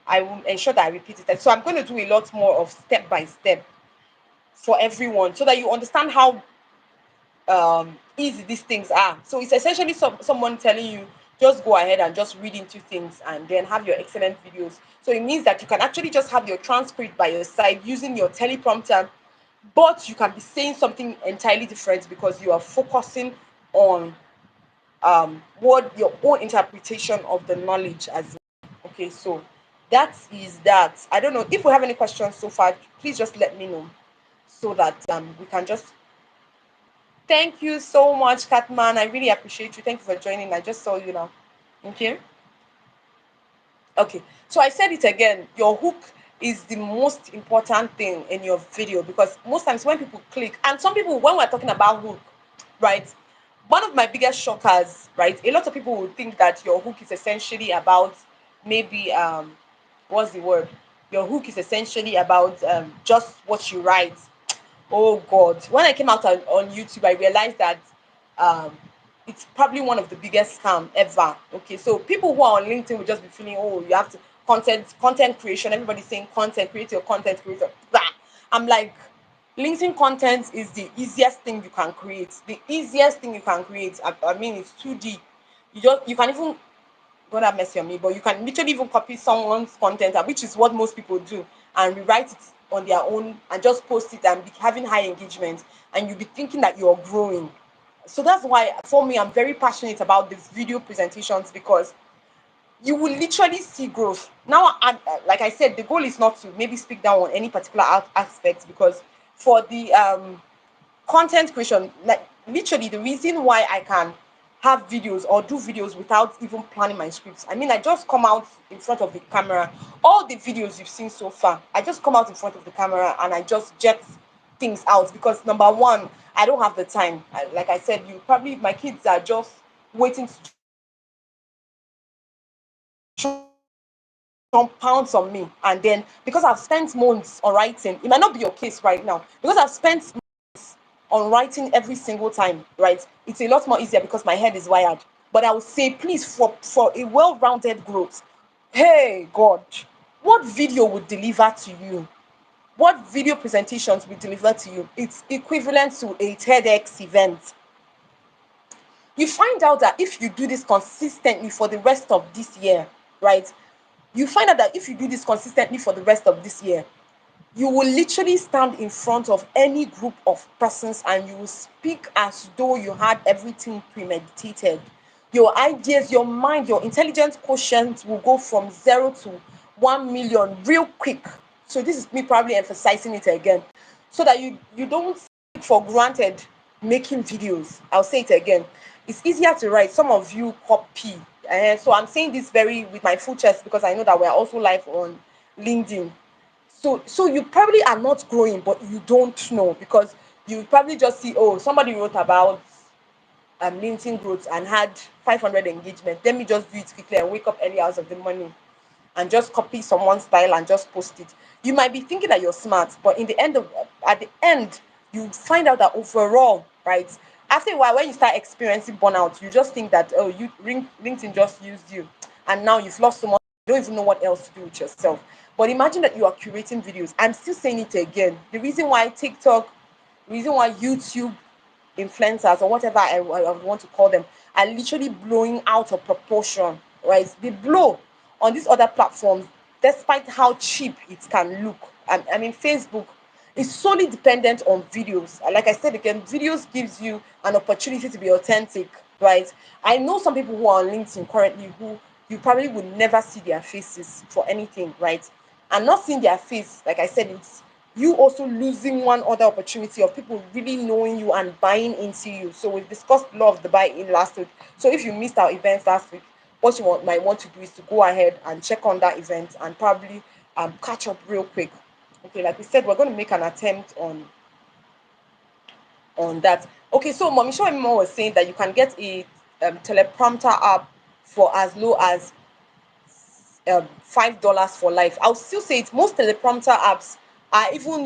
I will ensure that I repeat it. So I'm going to do a lot more of step by step for everyone so that you understand how easy these things are. So it's essentially someone telling you just go ahead and just read into things and then have your excellent videos. So it means that you can actually just have your transcript by your side using your teleprompter, but you can be saying something entirely different because you are focusing on what your own interpretation of the knowledge as well. Okay, so that is that. I don't know if we have any questions so far. Please just let me know so that we can just. Thank you so much, Catman. I really appreciate you. Thank you for joining. I just saw you now. Okay. Okay, so I said it again. Your hook is the most important thing in your video, because most times when people click, and some people, when we're talking about hook, right? One of my biggest shockers, right? A lot of people would think that your hook is essentially about maybe what's the word? Your hook is essentially about just what you write. Oh God. When I came out on YouTube, I realized that um, it's probably one of the biggest scam ever. Okay, so people who are on LinkedIn will just be feeling, oh, you have to content creation. Everybody's saying content, create your content, creator. Blah. I'm like, LinkedIn content is the easiest thing you can create. The easiest thing you can create. I mean, it's 2D. You can even, God have mercy on me, but you can literally even copy someone's content, which is what most people do, and rewrite it on their own and just post it and be having high engagement, and you'll be thinking that you're growing. So that's why, for me, I'm very passionate about these video presentations, because you will literally see growth. Now, like I said, the goal is not to maybe speak down on any particular aspect, because for the content creation, like literally the reason why I can have videos or do videos without even planning my scripts. I mean, I just come out in front of the camera. All the videos you've seen so far, I just come out in front of the camera and I just jet things out, because number one, I don't have the time. Like I said, you probably, my kids are just waiting to jump pounds on me, and then because I've spent months on writing, it might not be your case right now, because I've spent on writing every single time, right? It's a lot more easier because my head is wired. But I would say, please, for a well-rounded growth, hey God, what video would deliver to you? What video presentations will deliver to you? It's equivalent to a TEDx event. You find out that if you do this consistently for the rest of this year, right? You find out that if you do this consistently for the rest of this year, you will literally stand in front of any group of persons and you will speak as though you had everything premeditated. Your ideas, your mind, your intelligence quotient will go from 0 to 1 million real quick. So this is me probably emphasizing it again, so that you don't take for granted making videos. I'll say it again. It's easier to write. Some of you copy. So I'm saying this very with my full chest, because I know that we're also live on LinkedIn. So you probably are not growing, but you don't know, because you probably just see, oh, somebody wrote about LinkedIn growth and had 500 engagement. Let me just do it quickly and wake up early hours of the morning and just copy someone's style and just post it. You might be thinking that you're smart, but at the end, you find out that overall, right? After a while, when you start experiencing burnout, you just think that, oh, LinkedIn just used you, and now you've lost so much. You don't even know what else to do with yourself. But imagine that you are curating videos. I'm still saying it again. The reason why TikTok, the reason why YouTube influencers, or whatever I would want to call them, are literally blowing out of proportion, right? They blow on these other platforms despite how cheap it can look. I mean Facebook is solely dependent on videos. Like I said again, videos gives you an opportunity to be authentic, right? I know some people who are on LinkedIn currently who you probably would never see their faces for anything, right? And not seeing their face, like I said, it's you also losing one other opportunity of people really knowing you and buying into you. So we've discussed a lot of the buy-in last week. So if you missed our events last week, what you might want to do is to go ahead and check on that event and probably catch up real quick. Okay, like we said, we're going to make an attempt on that. Okay, so Mommy Shawemo was saying that you can get a teleprompter app for as low as $5 for life. I'll still say it. Most teleprompter apps are even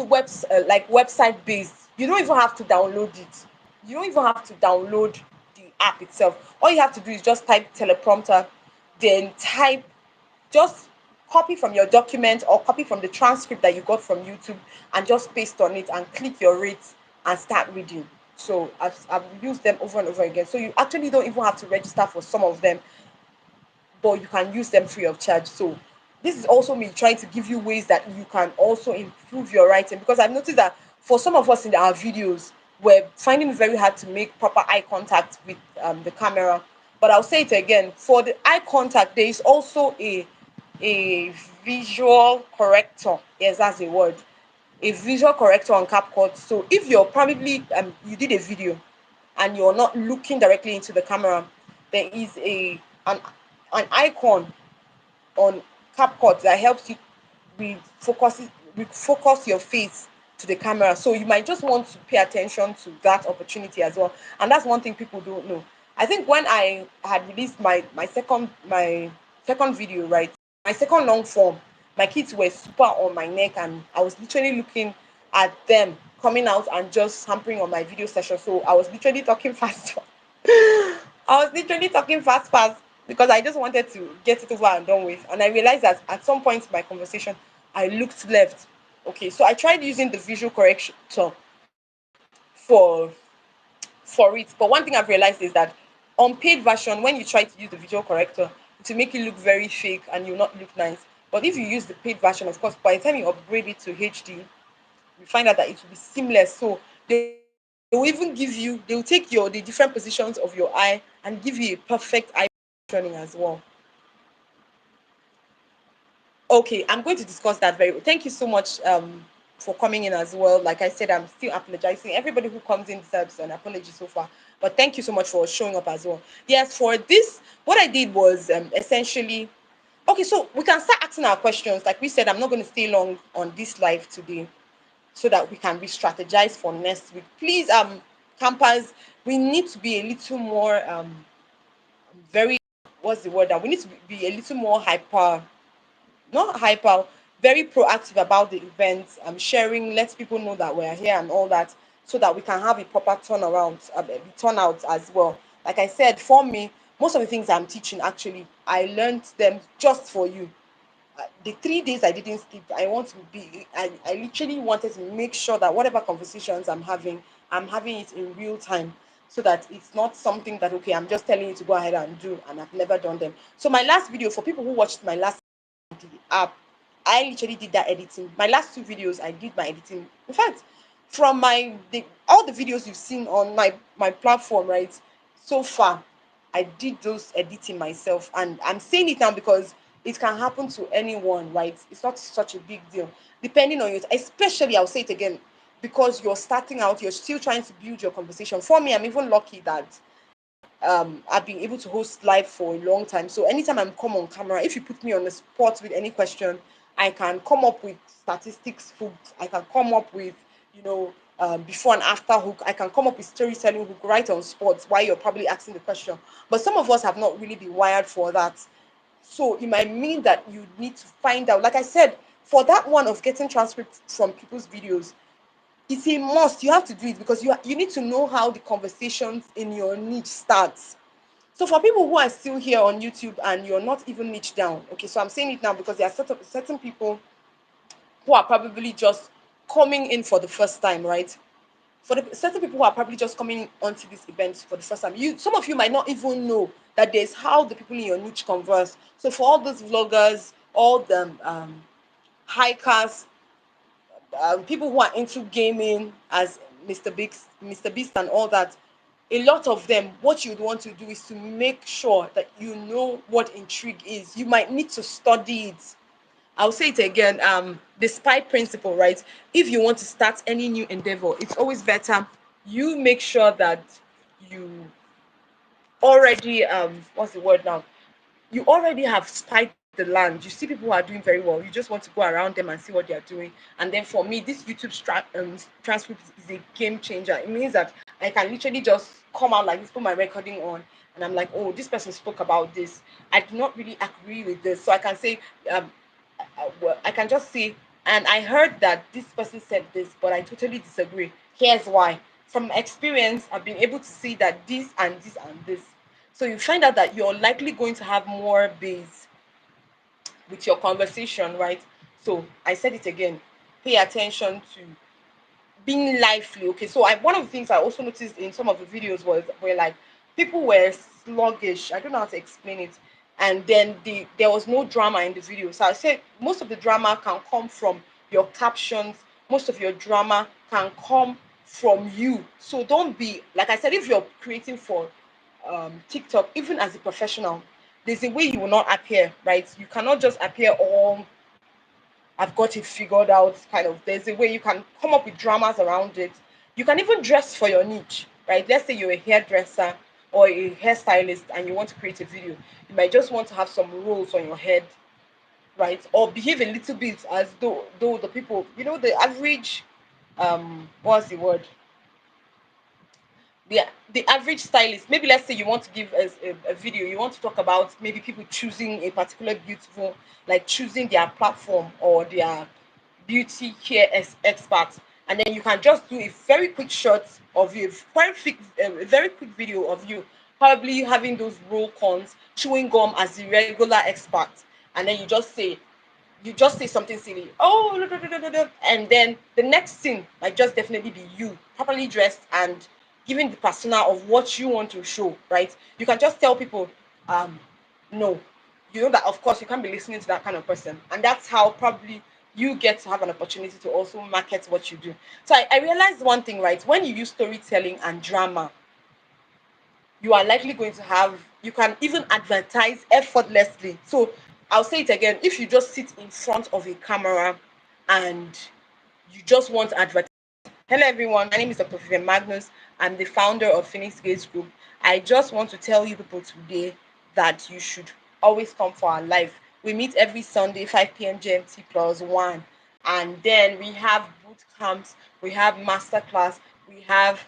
like website based. You don't even have to download it. You don't even have to download the app itself. All you have to do is just type teleprompter, then type just copy from your document or copy from the transcript that you got from YouTube and just paste on it and click your rates and start reading. So I've used them over and over again. So you actually don't even have to register for some of them, but you can use them free of charge. So this is also me trying to give you ways that you can also improve your writing, because I've noticed that for some of us in our videos, we're finding it very hard to make proper eye contact with the camera. But I'll say it again, for the eye contact, there is also a visual corrector. Yes, that's the word. A visual corrector on CapCut. So if you're probably you did a video and you're not looking directly into the camera, there is an icon on CapCut that helps you refocus your face to the camera. So you might just want to pay attention to that opportunity as well. And that's one thing people don't know. I think when I had released my second video, right? My second long form, my kids were super on my neck and I was literally looking at them coming out and just hampering on my video session. So I was literally talking faster. I was literally talking fast because I just wanted to get it over and done with. And I realized that at some point in my conversation, I looked left. Okay, so I tried using the visual correction for for it. But one thing I've realized is that on paid version, when you try to use the visual corrector, it will make you look very fake and you'll not look nice. But if you use the paid version, of course, by the time you upgrade it to HD, you find out that it will be seamless. So they will even give you, they will take the different positions of your eye and give you a perfect eye positioning as well. Okay, I'm going to discuss that very well. Thank you so much for coming in as well. Like I said, I'm still apologizing. Everybody who comes in deserves an apology so far. But thank you so much for showing up as well. Yes, for this, what I did was essentially okay, so we can start asking our questions. Like we said, I'm not going to stay long on this live today so that we can re-strategize for next week. Please, campers, we need to be a little more very what's the word that we need to be a little more not hyper, very proactive about the events, sharing, let people know that we're here and all that, so that we can have a proper turnaround, turnout as well. Like I said, for me, most of the things I'm teaching actually, I learned them just for you. The 3 days I didn't sleep, I literally wanted to make sure that whatever conversations I'm having it in real time, so that it's not something that okay, I'm just telling you to go ahead and do and I've never done them. So my last video, for people who watched my last the app, I literally did that editing. My last two videos, I did my editing. In fact, from all the videos you've seen on my platform, right? So far, I did those editing myself, and I'm saying it now because it can happen to anyone, right? It's not such a big deal, depending on you. Especially, I'll say it again, because you're starting out, you're still trying to build your conversation. For me, I'm even lucky that I've been able to host live for a long time. So anytime I'm come on camera, if you put me on the spot with any question, I can come up with statistics hook. I can come up with, before and after hook. I can come up with storytelling hook right on spot while you're probably asking the question. But some of us have not really been wired for that. So it might mean that you need to find out. Like I said, for that one of getting transcripts from people's videos, it's a must. You have to do it because you need to know how the conversations in your niche starts. So for people who are still here on YouTube and you're not even niche down, okay, so I'm saying it now because there are certain people who are probably just coming in for the first time, right? For the certain people who are probably just coming onto this event for the first time, some of you might not even know that there's how the people in your niche converse. So for all those vloggers, all the hikers, people who are into gaming as Mr. Beast and all that, a lot of them, what you'd want to do is to make sure that you know what intrigue is. You might need to study it. I'll say it again, the spy principle, right? If you want to start any new endeavor, it's always better you make sure that you already what's the word now? You already have spied the land. You see people who are doing very well. You just want to go around them and see what they are doing. And then for me, this transcript is a game changer. It means that I can literally just come out like this, put my recording on, and I'm like, oh, this person spoke about this. I do not really agree with this, so I can say, um, well, I can just say, and I heard that this person said this, but I totally disagree. Here's why. From experience, I've been able to see that this and this and this. So you find out that you're likely going to have more base with your conversation, right? So I said it again. Pay attention to being lively. Okay, so one of the things I also noticed in some of the videos was where like people were sluggish. I don't know how to explain it. And then there was no drama in the video. So I said most of the drama can come from your captions. Most of your drama can come from you. So don't be like I said. If you're creating for TikTok, even as a professional, there's a way you will not appear, right? You cannot just appear all I've got it figured out kind of. There's a way you can come up with dramas around it. You can even dress for your niche, right? Let's say you're a hairdresser or a hairstylist and you want to create a video. You might just want to have some rolls on your head, right? Or behave a little bit as though the people, the average what's the word? The average stylist, maybe let's say you want to give us a video, you want to talk about maybe people choosing a particular beautiful, like choosing their platform or their beauty care expert, and then you can just do a very quick shot of you, a very quick video of you probably having those roll cons, chewing gum as the regular expert, and then you just say something silly. Oh, and then the next thing might just definitely be you, properly dressed and giving the persona of what you want to show, right? You can just tell people, um, no. You know that, of course, you can't be listening to that kind of person. And that's how probably you get to have an opportunity to also market what you do. So I realized one thing, right? When you use storytelling and drama, you are likely going to have, you can even advertise effortlessly. So I'll say it again, if you just sit in front of a camera and you just want to advertise. Hello everyone, my name is Dr. Vivian Magnus. I'm the founder of Phoenix Gates Group. I just want to tell you people today that you should always come for our live. We meet every Sunday, 5 p.m. GMT plus one. And then we have boot camps, we have masterclass, we have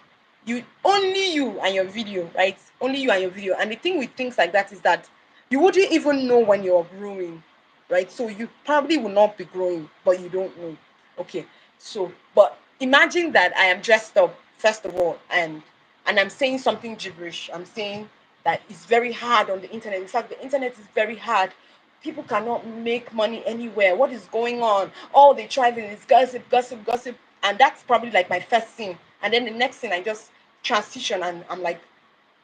only you and your video, right? Only you and your video. And the thing with things like that is that you wouldn't even know when you're growing, right? So you probably will not be growing, but you don't know. Okay. So, but imagine that I am dressed up first of all, and I'm saying something gibberish. I'm saying that it's very hard on the internet. In fact, the internet is very hard. People cannot make money anywhere. What is going on? All they try is gossip, gossip, gossip, and that's probably like my first thing. And then the next thing, I just transition, and I'm like,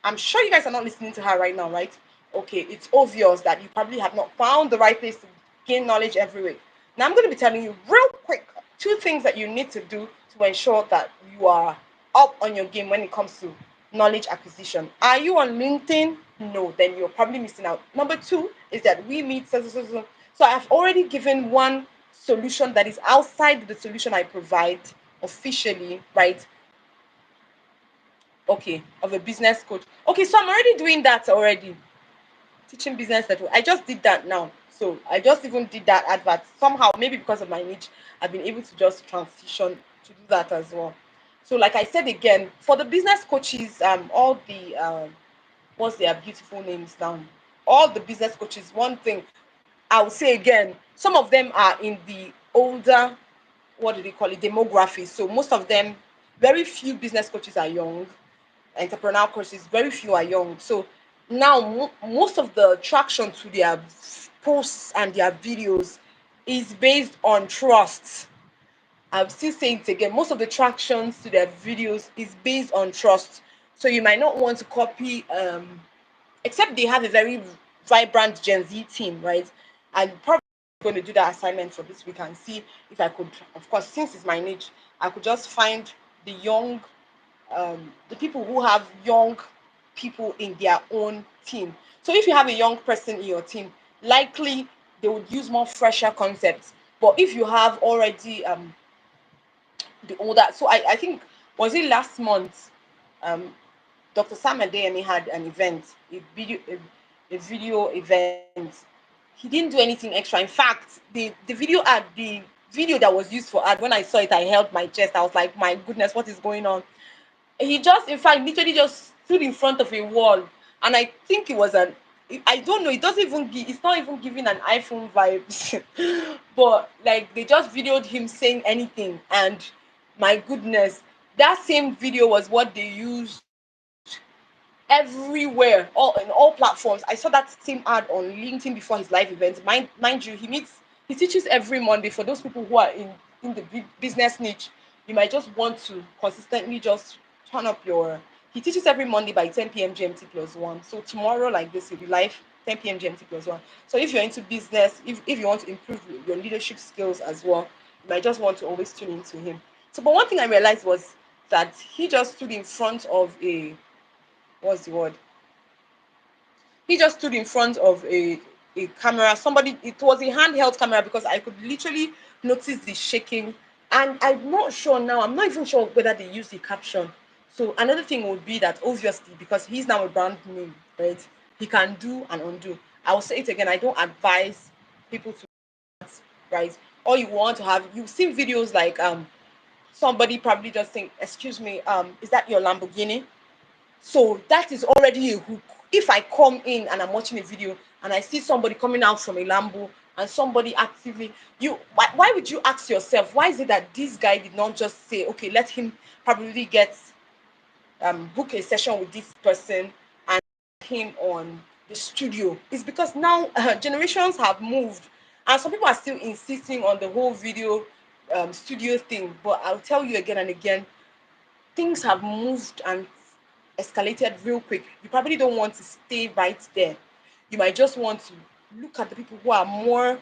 I'm sure you guys are not listening to her right now, right? Okay, it's obvious that you probably have not found the right place to gain knowledge every week. Now, I'm going to be telling you real quick two things that you need to do to ensure that you are up on your game when it comes to knowledge acquisition. Are you on LinkedIn? No, then you're probably missing out. Number two is that we meet. So I've already given one solution that is outside the solution I provide officially, right? Okay, of a business coach. Okay, so I'm already doing that already. Teaching business network. I just did that now. So I just even did that advert. Somehow, maybe because of my niche, I've been able to just transition to do that as well. So, like I said again, for the business coaches, all the what's their beautiful names now? All the business coaches, one thing I would say again, some of them are in the older, what do they call it, demography. So most of them, very few business coaches are young, entrepreneurial courses, very few are young. So now most of the traction to their posts and their videos is based on trust. I'm still saying it again. Most of the tractions to their videos is based on trust. So you might not want to copy, except they have a very vibrant Gen Z team, right? And probably going to do that assignment for this week and see if I could, of course, since it's my niche, I could just find the young, the people who have young people in their own team. So if you have a young person in your team, likely they would use more fresher concepts. But if you have already the older, so I think was it last month, um, Dr. Sam Adeyemi had an event, a video event. He didn't do anything extra. In fact, the video ad, the video that was used for ad, when I saw it, I held my chest. I was like, my goodness, what is going on? He just, in fact, literally just stood in front of a wall, and I think it was an, I don't know, it doesn't even give, it's not even giving an iPhone vibes. But like they just videoed him saying anything, and my goodness, that same video was what they used everywhere, all in all platforms. I saw that same ad on LinkedIn before his live event. Mind you, he teaches every Monday. For those people who are in the business niche, you might just want to consistently just turn up your. He teaches every Monday by 10 p.m. GMT plus one. So tomorrow, like this, will be live 10 p.m. GMT plus one. So if you're into business, if you want to improve your leadership skills as well, you might just want to always tune into him. So, but one thing I realized was that he just stood in front of a, what's the word? He just stood in front of a camera. Somebody, it was a handheld camera because I could literally notice the shaking. And I'm not sure now, I'm not even sure whether they use the caption. So another thing would be that obviously, because he's now a brand name, right? He can do and undo. I will say it again, I don't advise people to, right? Or you want to have, you've seen videos like somebody probably just think, excuse me, is that your Lamborghini? So that is already a hook. If I come in and I'm watching a video and I see somebody coming out from a Lambo and somebody actively, why would you ask yourself, why is it that this guy did not just say, okay, let him probably get book a session with this person and him on the studio? It's because now generations have moved, and some people are still insisting on the whole video studio thing. But I'll tell you again and again, things have moved and escalated real quick. You probably don't want to stay right there. You might just want to look at the people who are more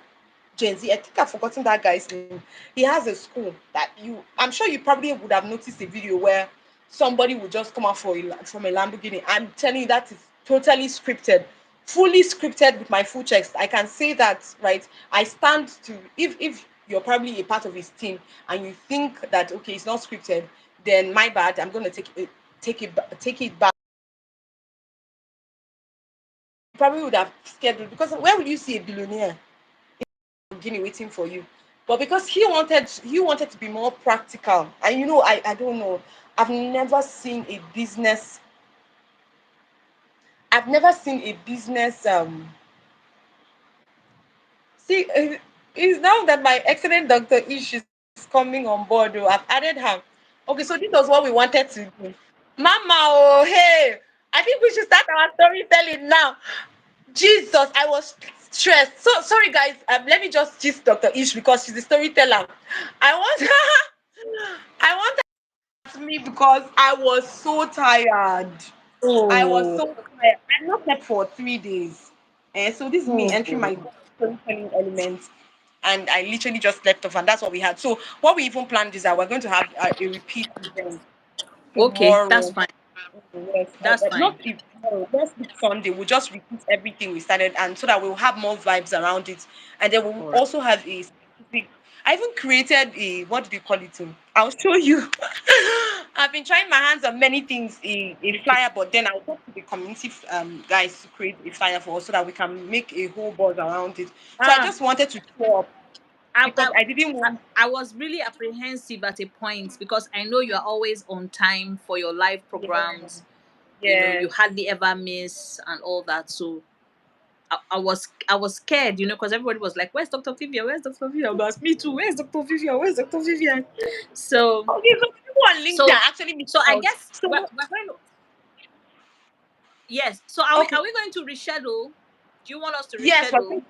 Gen Z. I think I've forgotten that guy's name. He has a school that I'm sure you probably would have noticed a video where somebody would just come out from a Lamborghini. I'm telling you, that is totally scripted, fully scripted with my full checks. I can say that, right? I stand to, if you're probably a part of his team and you think that okay, it's not scripted, then my bad. I'm gonna take it back. You probably would have scheduled, because where would you see a billionaire Guinea waiting for you? But because he wanted to be more practical, and I don't know. I've never seen a business. I've never seen a business. See, it's now that my excellent Dr. Ish is coming on board. Oh, I've added her. Okay, so this was what we wanted to do. Mama, oh, hey, I think we should start our storytelling now. Jesus, I was stressed. So sorry, guys. Let me just gist Dr. Ish because she's a storyteller. I want, I want me because I was so tired. I was Oh, so tired. I've not slept for 3 days. And so this is me entering my oh, storytelling element. And I literally just slept off, and that's what we had. So what we even planned is that we're going to have a repeat event okay, that's tomorrow. fine. Yes, That's fine. not if tomorrow, next week Sunday. We'll just repeat everything we started, and so that we'll have more vibes around it. And then we'll All right. also have a specific. I even created a, what do you call it? I'll show you. I've been trying my hands on many things, a Okay. flyer, but then I'll talk to the community guys to create a flyer for us so that we can make a whole buzz around it. So I Ah, just wanted to show up I, because I, I didn't I want. I was really apprehensive at a point because I know you are always on time for your live Yeah, programs. You yes. hardly ever miss and all that. So I was scared, because everybody was like, "Where's Dr. Vivian? Where's Dr. Vivian?" But me too. Where's Dr. Vivian? Where's Dr. Vivian? So Okay, so people on LinkedIn so are actually so missing I out. guess So we're going to, yes. So are we okay, are we going to reschedule? Do you want us to yes, we're going. reschedule?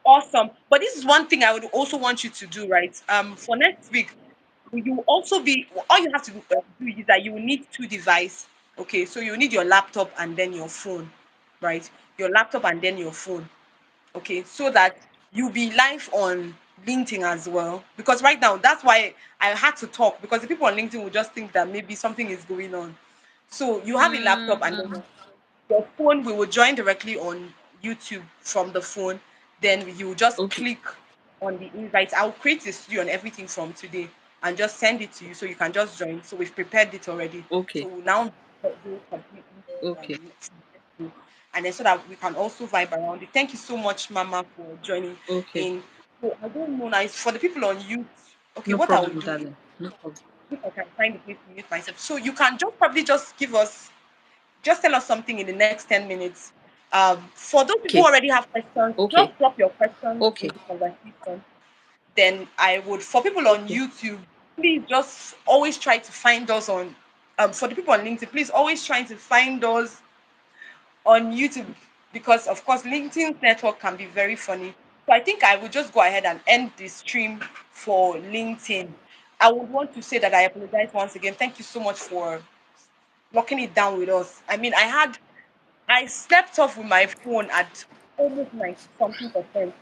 Awesome. But this is one thing I would also want you to do, right? For next week, you will also be, all you have to do is that you will need two devices. Okay, so you need your laptop and then your phone, right? Your laptop and then your phone. Okay, so that you'll be live on LinkedIn as well. Because right now, that's why I had to talk, because the people on LinkedIn will just think that maybe something is going on. So you have a laptop, and then Mm, your phone, we will join directly on YouTube from the phone. Then you just okay, click on the invite. I'll create a studio and everything from today and just send it to you so you can just join. So we've prepared it already. okay, So we'll now do completely okay, and then so that we can also vibe around it. Thank you so much, Mama, for joining okay. in. So I don't know now, for the people on YouTube. Okay, No what I will problem, do is, darling. No problem. if I can find a place to mute myself. So you can just probably just give us, just tell us something in the next 10 minutes. For those people who Okay, already have questions, okay, just drop your questions in okay, the conversation. Then I would, for people on okay. YouTube, please just always try to find us on, for the people on LinkedIn, please always try to find us on YouTube, because of course LinkedIn's network can be very funny. So I think I would just go ahead and end the stream for LinkedIn. I would want to say that I apologize once again. Thank you so much for locking it down with us. I mean, I slept off with my phone at almost 90 something percent.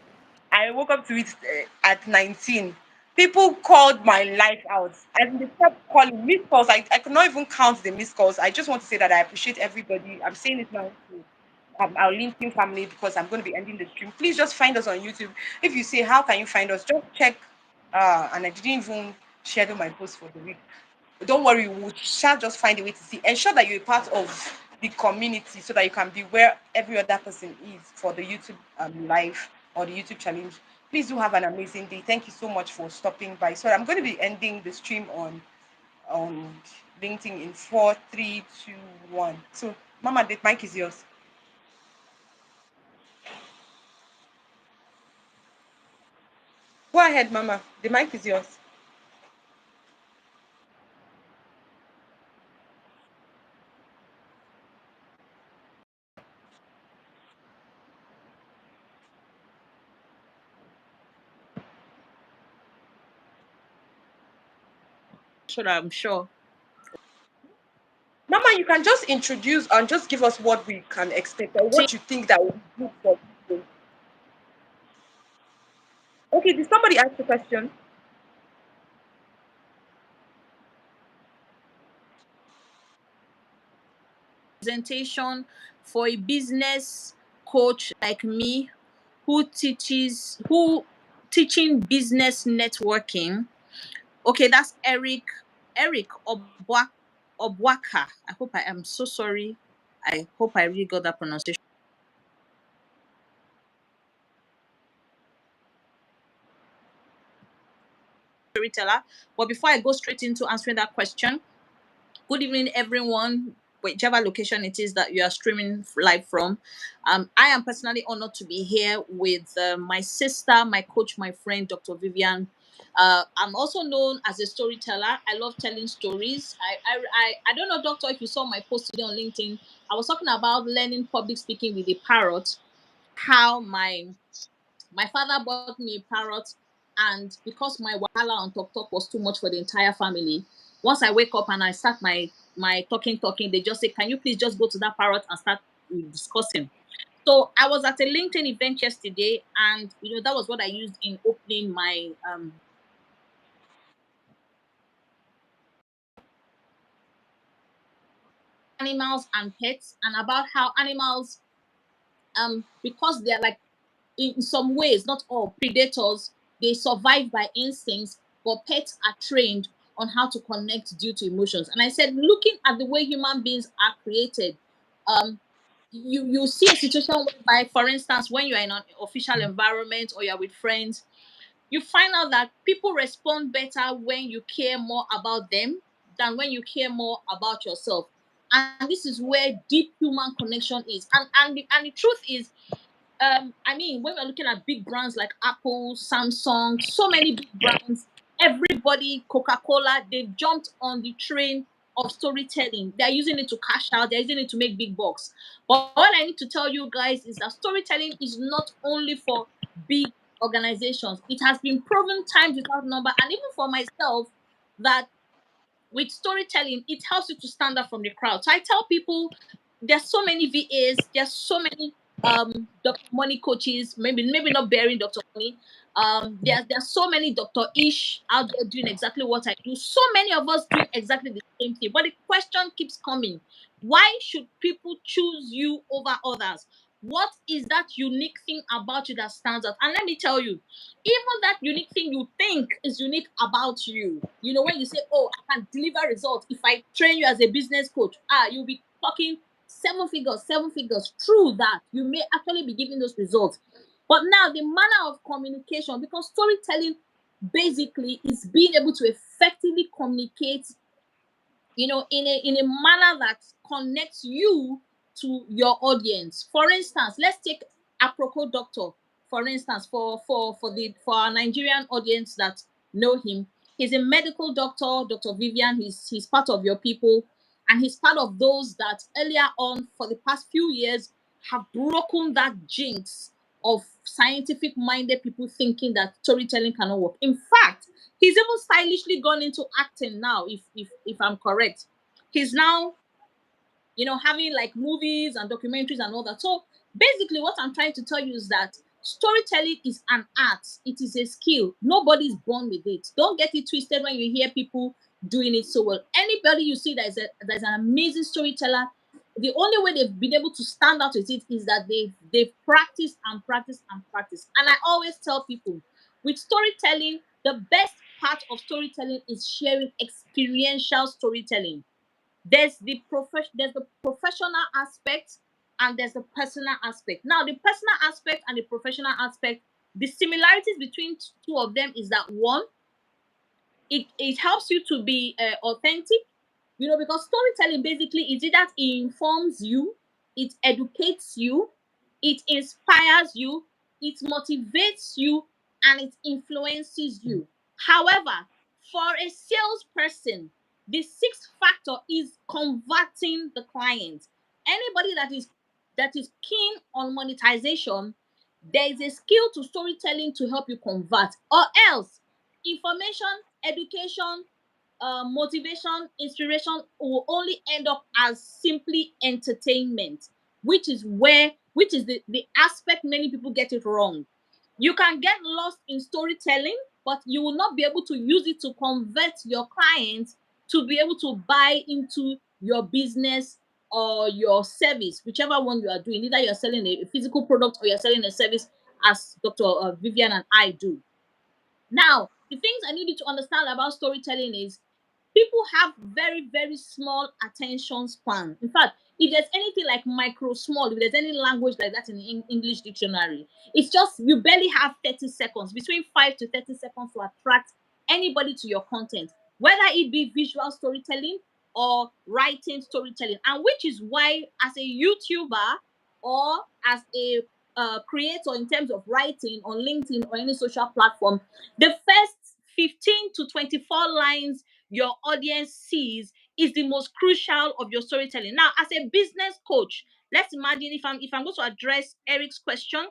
I woke up to it at 19. People called my life out. And they kept calling missed calls. I could not even count the missed calls. I just want to say that I appreciate everybody. I'm saying it now to our LinkedIn family, because I'm going to be ending the stream. Please just find us on YouTube. If you say, how can you find us? Just check. And I didn't even schedule my post for the week. Don't worry, we shall just find a way to see. Ensure that you're a part of the community so that you can be where every other person is for the YouTube live or the YouTube challenge. Please do have an amazing day. Thank you so much for stopping by. So I'm going to be ending the stream on LinkedIn in 4, 3, 2, 1. So Mama, the mic is yours. Go ahead, Mama. The mic is yours. Sure, I'm sure. Mama, you can just introduce and just give us what we can expect or See, what you think that will be good for people. Okay, did somebody ask the question? presentation for a business coach like me who teaching business networking. Okay, that's Eric Obwaka. I hope I am so sorry. I hope I really got that pronunciation. Storyteller. But before I go straight into answering that question, good evening, everyone, whichever location it is that you are streaming live from. I am personally honored to be here with my sister, my coach, my friend, Dr. Vivian. I'm also known as a storyteller. I love telling stories. I don't know, Doctor, if you saw my post today on LinkedIn. I was talking about learning public speaking with a parrot, how my father bought me a parrot, and because my wahala on Tok Tok was too much for the entire family, once I wake up and I start my talking, they just say, "Can you please just go to that parrot and start discussing?" So I was at a LinkedIn event yesterday, and that was what I used in opening my animals and pets, and about how animals, because they're like, in some ways, not all predators, they survive by instincts, but pets are trained on how to connect due to emotions. And I said, looking at the way human beings are created, um, you see a situation whereby, for instance, when you're in an official environment or you're with friends, you find out that people respond better when you care more about them than when you care more about yourself. And this is where deep human connection is. And the truth is, I mean, when we're looking at big brands like Apple, Samsung, so many big brands, everybody, Coca-Cola, they've jumped on the train of storytelling. They're using it to cash out, they're using it to make big bucks. But what I need to tell you guys is that storytelling is not only for big organizations. It has been proven times without number, and even for myself, that with storytelling, it helps you to stand out from the crowd. So I tell people, there's so many VAs, there's so many Dr. Money coaches, maybe not bearing Dr. Money. There's so many Dr. Ish out there doing exactly what I do. So many of us doing exactly the same thing. But the question keeps coming: why should people choose you over others? What is that unique thing about you that stands out? And let me tell you, even that unique thing you think is unique about you. You know, when you say, "Oh, I can deliver results if I train you as a business coach," you'll be talking seven figures, seven figures. True that you may actually be giving those results. But now the manner of communication, because storytelling basically is being able to effectively communicate, in a manner that connects you to your audience. For instance, let's take Aproko Doctor, for instance, for our Nigerian audience that know him. He's a medical doctor, Dr. Vivian. He's part of your people, and he's part of those that earlier on for the past few years have broken that jinx of scientific minded people thinking that storytelling cannot work. In fact, he's even stylishly gone into acting now, if I'm correct. He's now, having like movies and documentaries and all that. So basically, what I'm trying to tell you is that storytelling is an art. It is a skill. Nobody's born with it. Don't get it twisted when you hear people doing it so well. Anybody you see that is an amazing storyteller, the only way they've been able to stand out with it is that they've practiced and practiced and practiced. And I always tell people, with storytelling, the best part of storytelling is sharing experiential storytelling. There's the professional aspect, and there's the personal aspect. Now, the personal aspect and the professional aspect, the similarities between two of them is that one, it helps you to be authentic, because storytelling basically is either it informs you, it educates you, it inspires you, it motivates you, and it influences you. However, for a salesperson, the sixth factor is converting the client. Anybody that is keen on monetization, there is a skill to storytelling to help you convert, or else information, education, motivation, inspiration will only end up as simply entertainment, which is the aspect many people get it wrong. You can get lost in storytelling, but you will not be able to use it to convert your clients to be able to buy into your business or your service, whichever one you are doing. Either you're selling a physical product or you're selling a service, as Dr. Vivian and I do. Now, the things I need you to understand about storytelling is people have very, very small attention span. In fact, if there's anything like micro small, if there's any language like that in the English dictionary, it's just you barely have 30 seconds, between 5 to 30 seconds to attract anybody to your content, whether it be visual storytelling or writing storytelling. And which is why, as a YouTuber or as a creator in terms of writing on LinkedIn or any social platform, the first 15 to 24 lines your audience sees is the most crucial of your storytelling. Now, as a business coach, let's imagine if I'm going to address Eric's question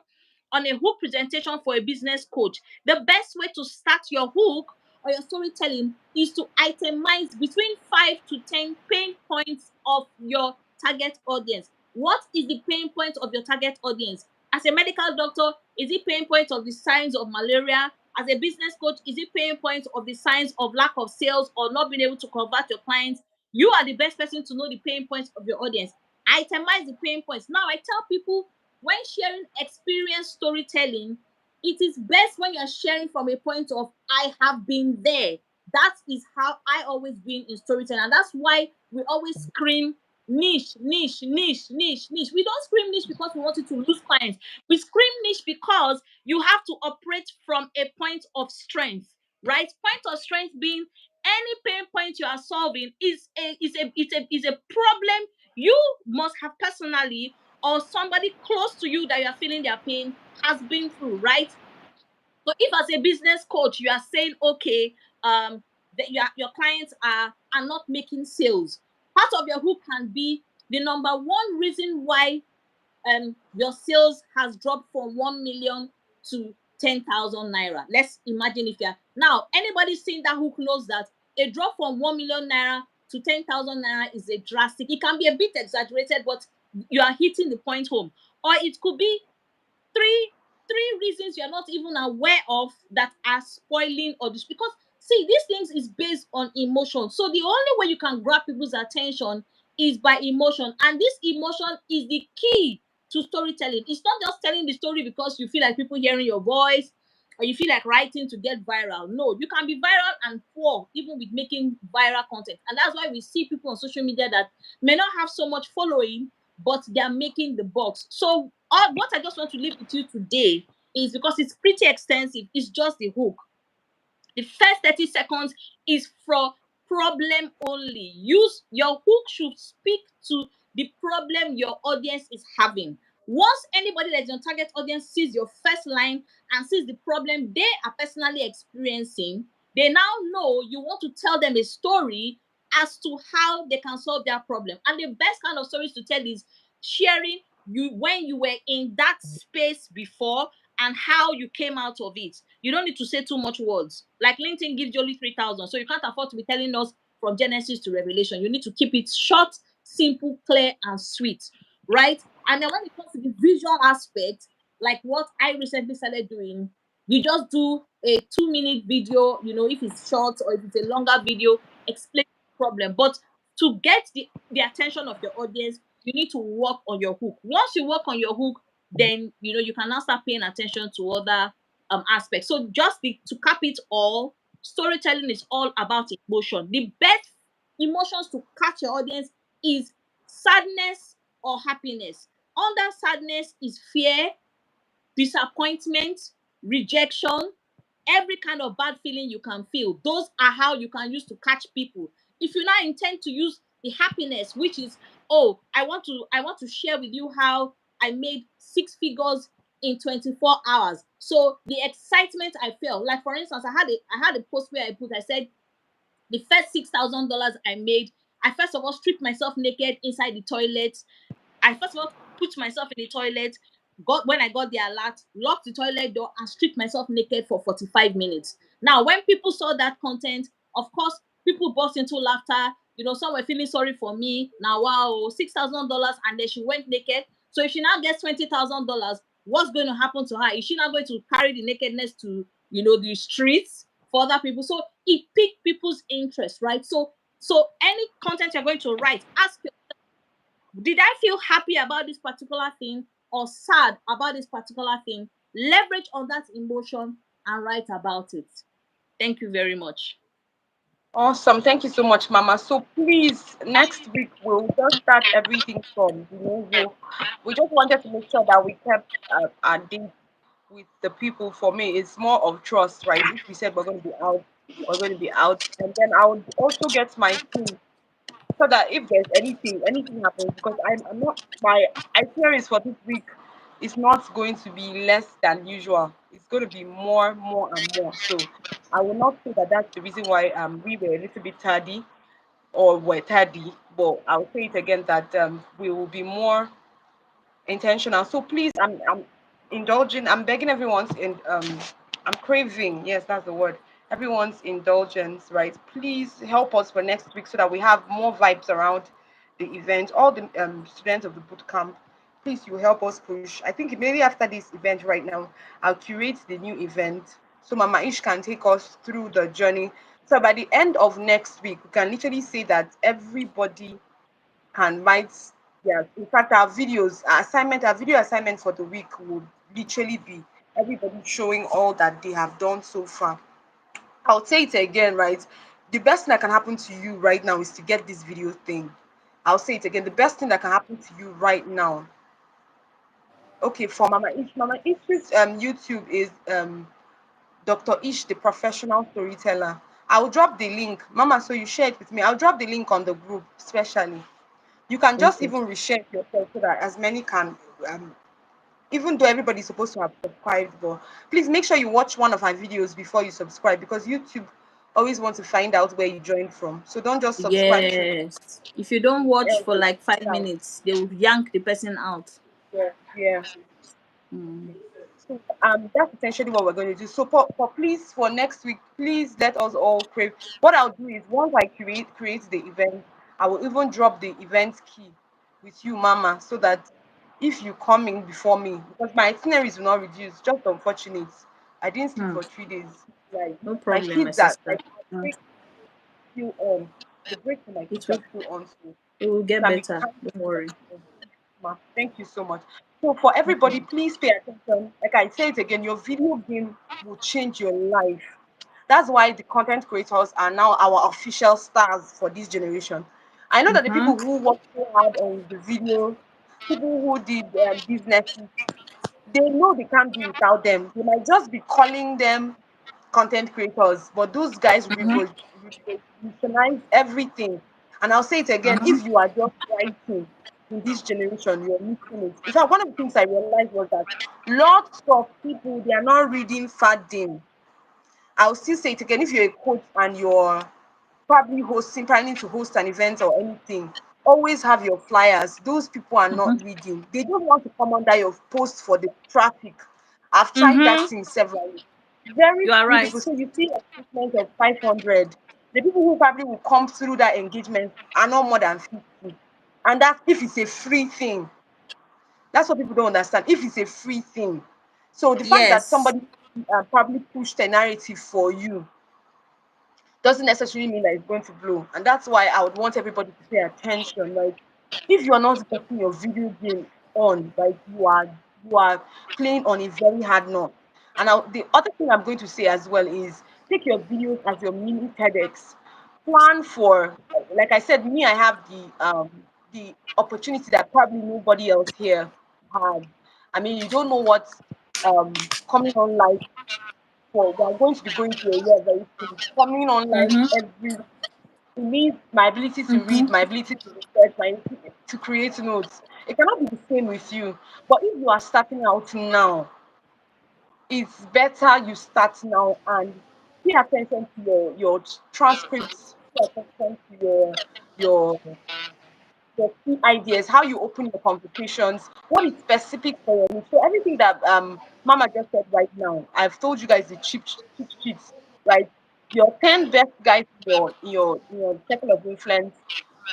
on a hook presentation for a business coach, the best way to start your hook or your storytelling is to itemize between 5 to 10 pain points of your target audience. What is the pain point of your target audience? As a medical doctor, is it pain point of the signs of malaria? As a business coach, is it pain point of the signs of lack of sales or not being able to convert your clients? You are the best person to know the pain points of your audience. Itemize the pain points. Now, I tell people, when sharing experience storytelling, it is best when you're sharing from a point of I have been there. That is how I always been in storytelling. And that's why we always scream niche, niche, niche, niche, niche. We don't scream niche because we want you to lose clients. We scream niche because you have to operate from a point of strength, right? Point of strength being any pain point you are solving is a problem you must have personally, or somebody close to you that you are feeling their pain has been through, right? So if as a business coach you are saying, okay, that your clients are not making sales, part of your hook can be the number one reason why your sales has dropped from 1 million to 10,000 naira. Let's imagine, if you're now, anybody seeing that hook knows that a drop from 1 million naira to 10,000 naira is a drastic, it can be a bit exaggerated, but you are hitting the point home. or it could be three reasons you're not even aware of that are spoiling or this, because see, these things is based on emotion. So the only way you can grab people's attention is by emotion, and this emotion is the key to storytelling. It's not just telling the story because you feel like people hearing your voice, or you feel like writing to get viral. No, you can be viral and poor even with making viral content. And that's why we see people on social media that may not have so much following, but they are making the bucks. So what I just want to leave with you today is, because it's pretty extensive, it's just the hook. The first 30 seconds is for problem only. Use your hook should speak to the problem your audience is having. Once anybody that's your target audience sees your first line and sees the problem they are personally experiencing, they now know you want to tell them a story as to how they can solve their problem. And the best kind of stories to tell is sharing you when you were in that space before and how you came out of it. You don't need to say too much words. Like LinkedIn gives you only 3,000, so you can't afford to be telling us from Genesis to Revelation. You need to keep it short, simple, clear, and sweet, right? And then when it comes to the visual aspect, like what I recently started doing, you just do a 2-minute video, if it's short or if it's a longer video, explain the problem. But to get the attention of your audience, you need to work on your hook. Once you work on your hook, then you can now start paying attention to other aspects. So to cap it all, storytelling is all about emotion. The best emotions to catch your audience is sadness or happiness. Under sadness is fear, disappointment, rejection, every kind of bad feeling you can feel. Those are how you can use to catch people. If you now intend to use the happiness, which is, oh, I want to share with you how I made 6 figures in 24 hours. So the excitement I felt, like for instance, I had a post where I said the first $6,000 I made, I first of all stripped myself naked inside the toilet. I first of all put myself in the toilet, got when I got the alert, locked the toilet door, and stripped myself naked for 45 minutes. Now, when people saw that content, of course, people burst into laughter. Some were feeling sorry for me. Now, wow, $6,000, and then she went naked. So if she now gets $20,000, what's going to happen to her? Is she now going to carry the nakedness to the streets for other people? So it piqued people's interest, right? So any content you're going to write, ask, did I feel happy about this particular thing or sad about this particular thing? Leverage on that emotion and write about it. Thank you very much. Awesome. Thank you so much, Mama. So please, next week we'll just start everything from we just wanted to make sure that we kept our date with the people. For me, it's more of trust, right? If we said we're going to be out, we're going to be out, and then I would also get my team so that if there's anything happens, because I'm not my itinerary for this week is not going to be less than usual. It's going to be more and more. So I will not say that that's the reason why we were a little bit tardy or were tardy, but I'll say it again that we will be more intentional. So please, I'm indulging. I'm begging everyone's in. I'm craving. Yes, that's the word. Everyone's indulgence, right? Please help us for next week so that we have more vibes around the event. All the students of the boot camp, please, you help us push. I think maybe after this event right now, I'll curate the new event so Mama Ish can take us through the journey. So by the end of next week, we can literally say that everybody can write. Yeah, in fact, our video assignment for the week would literally be everybody showing all that they have done so far. I'll say it again, right? The best thing that can happen to you right now is to get this video thing. I'll say it again. The best thing that can happen to you right now. Okay, for Mama Ish's YouTube is Dr. Ish, the professional storyteller. I'll drop the link. Mama, so you share it with me. I'll drop the link on the group, especially. You can just Okay. even reshare it yourself so that as many can, even though everybody's supposed to have subscribed, but please make sure you watch one of our videos before you subscribe because YouTube always wants to find out where you joined from. So don't just subscribe to Yes. If you don't watch else for they like find five out. minutes, they will yank the person out. Yeah, yeah. Mm. So that's essentially what we're going to do. So for please for next week, please let us all crave. What I'll do is once I create the event, I will even drop the event key with you, Mama, so that if you come in before me, because my itineraries will not reduce. Just unfortunate. I didn't sleep Hmm. for 3 days. Like No my problem, my kids are sister. like Hmm. break still on. The break for my It kids will are still on, so it will you get can be better. kind Don't to worry. them. Ma. Thank you so much. So for everybody, please pay attention. Like I say it again, your video game will change your life. That's why the content creators are now our official stars for this generation. I know that the Mm-hmm. people who worked so hard on the video, people who did businesses, they know they can't do without them. They might just be calling them content creators, but those guys revolutionize everything. And I'll say it again: Mm-hmm. if you are just writing in this generation, you're missing it. In fact, one of the things I realized was that lots of people they are not reading Fadin. I'll still say it again: if you're a coach and you're probably planning to host an event or anything, always have your flyers. Those people are not Mm-hmm. reading. They don't want to come under your post for the traffic. I've tried that Mm-hmm. thing several. Very You are few right. people. So you see a engagement of 500. The people who probably will come through that engagement are not more than 50. And that's if it's a free thing. That's what people don't understand. If it's a free thing. So the fact that Yes. somebody probably pushed a narrative for you doesn't necessarily mean that it's going to blow. And that's why I would want everybody to pay attention. Like, if you're not getting your video game on, like you are playing on a very hard note. And the other thing I'm going to say as well is take your videos as your mini TEDx. Plan for, like I said, me, I have the opportunity that probably nobody else here had. I mean, you don't know what coming on live for. We are going to be going through a year very soon. Coming on live Mm-hmm. every it needs my ability to read, Mm-hmm. my ability to research, my ability to create notes. It cannot be the same with you. But if you are starting out now, it's better you start now and pay attention to your transcripts, pay attention to your your key ideas, how you open your conversations, what is specific for your needs. So everything that Mama just said right now, I've told you guys the cheap sheets, right? Your 10 best guys in your circle of influence,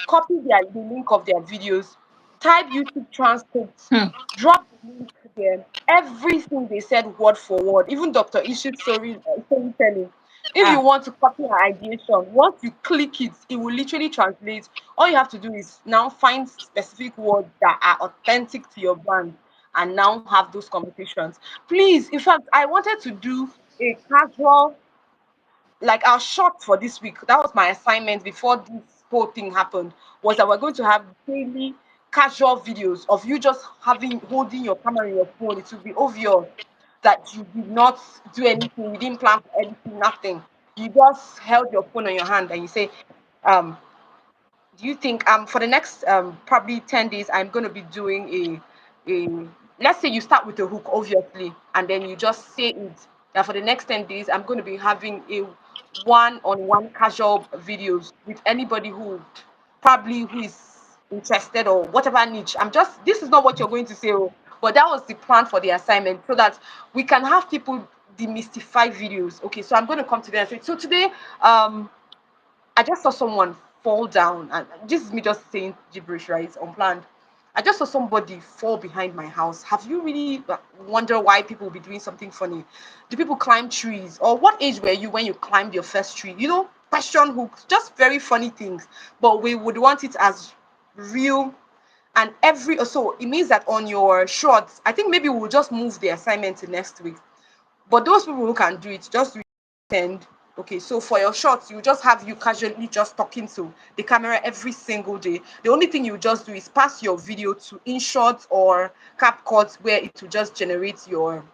copy the link of their videos, type YouTube transcripts, Hmm. drop the link there. Everything they said word for word, even Dr. Ishi's storytelling. If you Ah. want to copy her ideation, once you click it, it will literally translate. All you have to do is now find specific words that are authentic to your brand and now have those conversations. Please, in fact, I wanted to do a casual like our shot for this week. That was my assignment before this whole thing happened. Was that we're going to have daily casual videos of you just having holding your camera in your phone. It will be obvious that you did not do anything. You didn't plan for anything. Nothing. You just held your phone in your hand and you say, um, do you think for the next probably 10 days I'm going to be doing a let's say you start with a hook obviously and then you just say it that for the next 10 days I'm going to be having a one-on-one casual videos with anybody who is interested or whatever niche. I'm just this is not what you're going to say, oh, but that was the plan for the assignment so that we can have people demystify videos. Okay, so I'm going to come to them and say so today I just saw someone fall down, and this is me just saying gibberish, right? Unplanned. I just saw somebody fall behind my house. Have you really wonder why people will be doing something funny? Do people climb trees? Or what age were you when you climbed your first tree? Question hooks, just very funny things. But we would want it as real and every so it means that on your shorts, I think maybe we'll just move the assignment to next week. But those people who can do it, just pretend. Okay, so for your shots, you just have you casually just talking to the camera every single day. The only thing you just do is pass your video to InShot or CapCut, where it will just generate your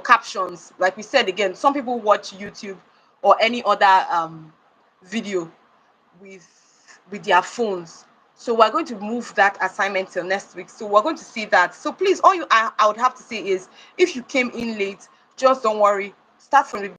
captions. Like we said again, some people watch YouTube or any other video with their phones. So we're going to move that assignment till next week. So we're going to see that. So please, all I would have to say is, if you came in late, just don't worry. Start from the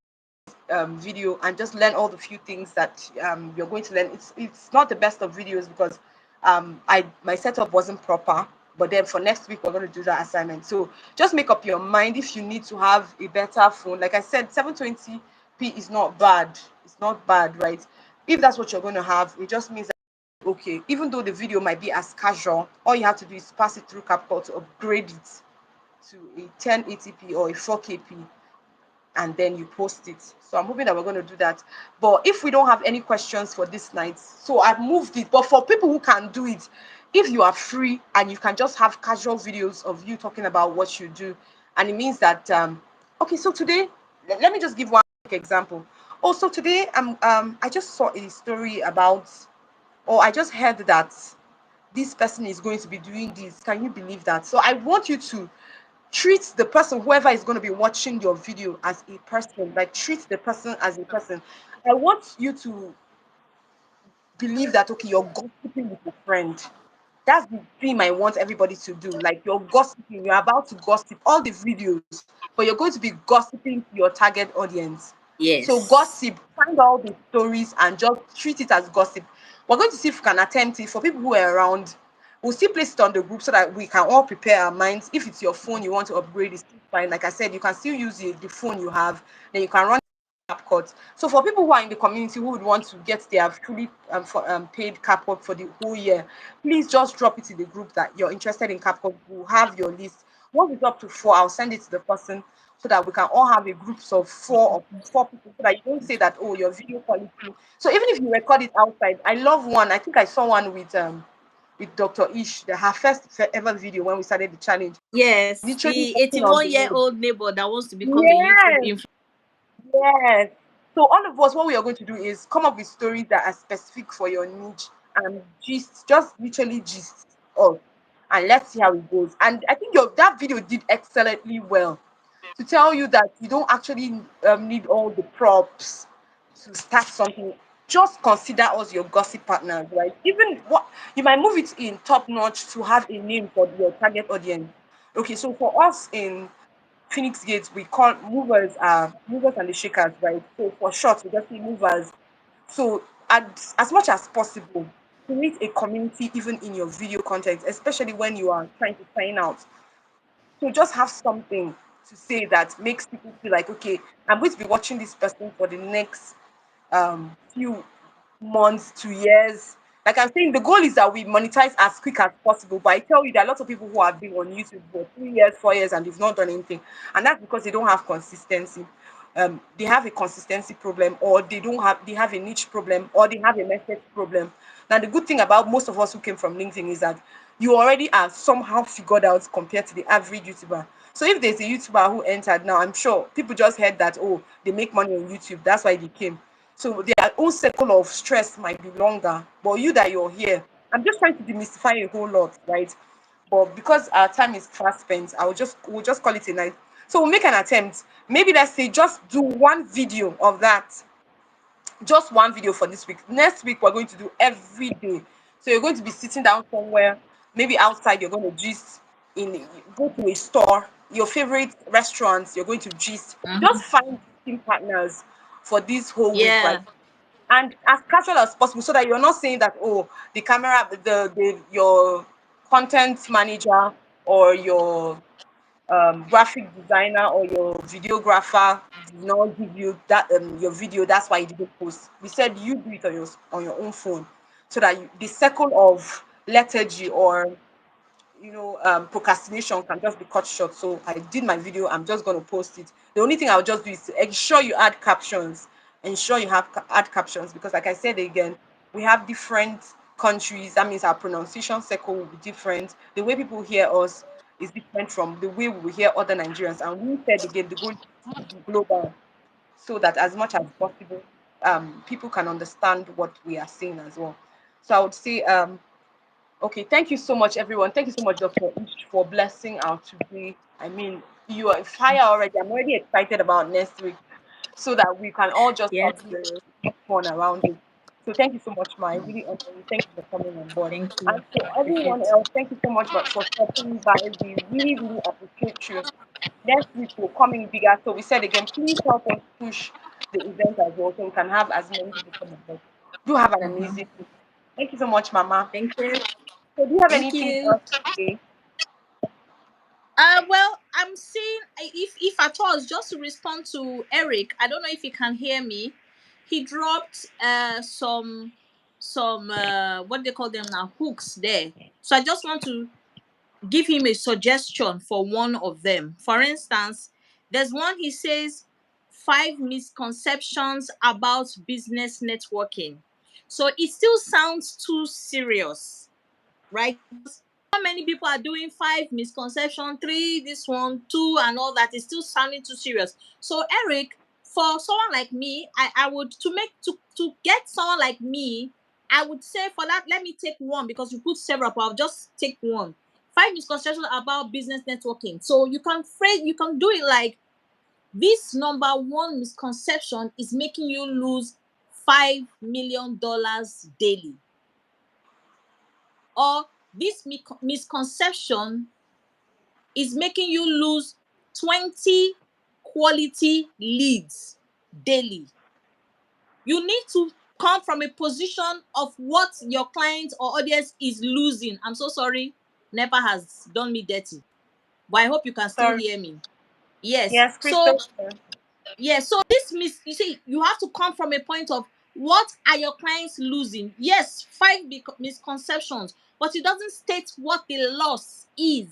video and just learn all the few things that you're going to learn. It's not the best of videos because I my setup wasn't proper. But then for next week we're going to do that assignment. So just make up your mind if you need to have a better phone. Like I said, 720p is not bad. It's not bad, right? If that's what you're going to have, it just means that okay, even though the video might be as casual, all you have to do is pass it through CapCut to upgrade it to a 1080p or a 4K and then you post it. So I'm hoping that we're going to do that. But if we don't have any questions for this night, so I've moved it. But for people who can do it, if you are free and you can just have casual videos of you talking about what you do, and it means that okay, so today let me just give one quick example. Also today I just saw a story about, or I just heard that this person is going to be doing this. Can you believe that? So I want you to treat the person, whoever is going to be watching your video, as a person. Like, treat the person as a person. I want you to believe that, okay, you're gossiping with a friend. That's the thing I want everybody to do. Like, you're gossiping, you're about to gossip all the videos, but you're going to be gossiping to your target audience. So Yes. gossip, find all the stories and just treat it as gossip. We're going to see if we can attempt it for people who are around. We'll still place it on the group so that we can all prepare our minds. If it's your phone you want to upgrade, it's still fine. Like I said, you can still use the phone you have, then you can run CapCut. So for people who are in the community who would want to get their fully paid CapCut for the whole year, please just drop it in the group that you're interested in CapCut. We'll have your list. Once it's up to four, I'll send it to the person so that we can all have a groups of four people, so that you don't say that, oh, your video quality. So even if you record it outside, I love one. I think I saw one with Dr. Ish, her first ever video when we started the challenge. Yes, Literally the walking on the road. 81-year-old neighbor that wants to become a YouTube Yes, influencer. yes. So all of us, what we are going to do is come up with stories that are specific for your niche and just literally gist us, and let's see how it goes. And I think your that video did excellently well to tell you that you don't actually need all the props to start something. Just consider us your gossip partners, right? Even what you might move it in top notch to have a name for your target audience. Okay, so for us in Phoenix Gates, we call movers and the shakers, right? So for short, we just say movers. So as much as possible, create a community even in your video content, especially when you are trying to sign out. So just have something to say that makes people feel like, okay, I'm going to be watching this person for the next few months to years. Like I'm saying, the goal is that we monetize as quick as possible. But I tell you, there are lots of people who have been on YouTube for 3 years, 4 years, and they've not done anything, and that's because they don't have consistency. They have a consistency problem, or they have a niche problem, or they have a message problem. Now, the good thing about most of us who came from LinkedIn is that you already are somehow figured out compared to the average YouTuber. So if there's a YouTuber who entered now, I'm sure people just heard that, oh, they make money on YouTube, that's why they came. So their own circle of stress might be longer. But you that you're here, I'm just trying to demystify a whole lot, right? But because our time is fast spent, we'll just call it a night. So we'll make an attempt. Maybe let's say just do one video of that, just one video for this week. Next week, we're going to do every day. So you're going to be sitting down somewhere, maybe outside, you're going to gist, go to a store, your favorite restaurants, you're going to gist. Just Mhm. find team partners for this whole week, right? Yeah. And as casual as possible, so that you're not saying that, oh, the camera, the your content manager or your graphic designer or your videographer did not give you that your video, that's why you didn't post. We said you do it on your own phone, so that the circle of lethargy or procrastination can just be cut short. So I did my video, I'm just going to post it. The only thing I'll just do is to ensure you add captions, ensure you have add captions, because like I said again, we have different countries. That means our pronunciation circle will be different. The way people hear us is different from the way we will hear other Nigerians. And we said again, the goal is to be global, so that as much as possible, people can understand what we are saying as well. So I would say okay, thank you so much, everyone. Thank you so much, Dr. Ish, for blessing our today. I mean, you are fire already. I'm already excited about next week, so that we can all just Yes, probably sir. have fun around it. So thank you so much, Ma. I really honor you. Thank you for coming on board. Thank And you. for everyone Appreciate. else, thank you so much for stopping by. We really, really appreciate you. Next week will come in bigger. So we said again, please help us push the event as well, so we can have as many people come on board. Do have an Mhm. amazing week. Thank you so much, Mama. Thank you. So do you have Thank anything you. else to say? Well, I'm seeing if at all, just to respond to Eric. I don't know if you can hear me. He dropped some what they call them now, hooks there. So I just want to give him a suggestion for one of them. For instance, there's one he says, five misconceptions about business networking. So it still sounds too serious, right? Because how many people are doing five misconception, three, this one, two, and all that is still sounding too serious. So Eric, for someone like me, I would to get someone like me, I would say for that, let me take one because you put several, but I'll just take one. Five misconceptions about business networking. So you can do it like this: number one misconception is making you lose $5 million daily, or this misconception is making you lose 20 quality leads daily. You need to come from a position of what your client or audience is losing. I'm so sorry, NEPA has done me dirty, but I hope you can still Sorry. hear me. Yes. Yes, So Crystal. yeah, so this you see, you have to come from a point of what are your clients losing. Yes, five misconceptions, but it doesn't state what the loss is.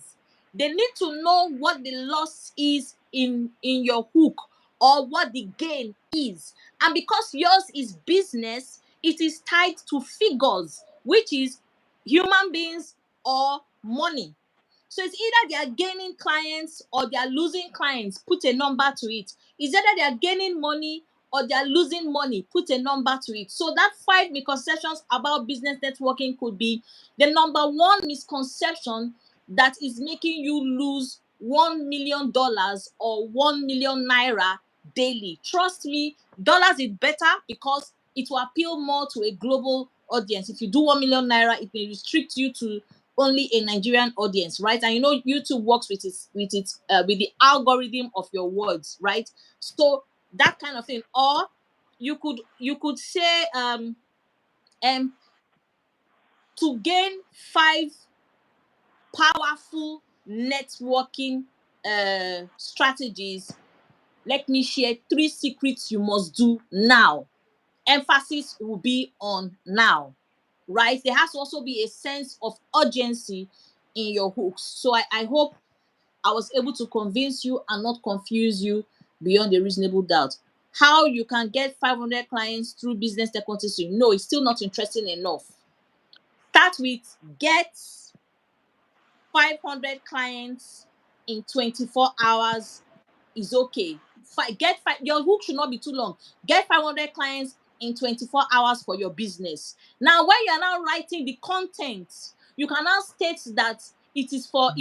They need to know what the loss is in your hook, or what the gain is. And because yours is business, it is tied to figures, which is human beings or money. So it's either they are gaining clients or they are losing clients. Put a number to it. It's either they are gaining money or they are losing money. Put a number to it. So that five misconceptions about business networking could be the number one misconception that is making you lose $1 million or 1 million naira daily. Trust me, dollars is better because it will appeal more to a global audience. If you do 1 million naira, it may restrict you to only a Nigerian audience, right? And you know YouTube works with with the algorithm of your words, right? So that kind of thing. Or you could say um to gain five powerful networking strategies, let me share three secrets you must do now. Emphasis will be on now, right? There has to also be a sense of urgency in your hooks. So I hope I was able to convince you and not confuse you beyond a reasonable doubt. How you can get 500 clients through business technology? No, it's still not interesting enough. Start with get 500 clients in 24 hours is okay. Get five, your hook should not be too long. Get 500 clients in 24 hours for your business. Now, when you're now writing the content, you can now state that it is for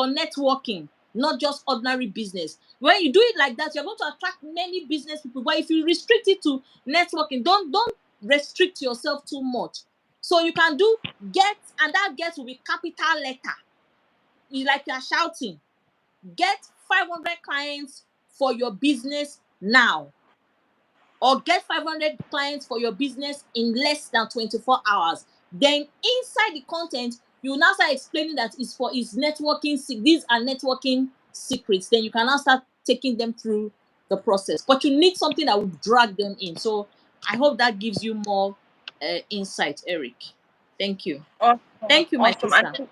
networking, not just ordinary business. When you do it like that, you're going to attract many business people. But if you restrict it to networking, don't restrict yourself too much. So you can do get, and that get will be capital letter. You like you're shouting, get 500 clients for your business now, or get 500 clients for your business in less than 24 hours. Then inside the content, you now start explaining that it's networking. These are networking secrets. Then you can now start taking them through the process. But you need something that will drag them in. So I hope that gives you more insight, Eric. Thank you. Awesome, Thank you, my awesome. And sister.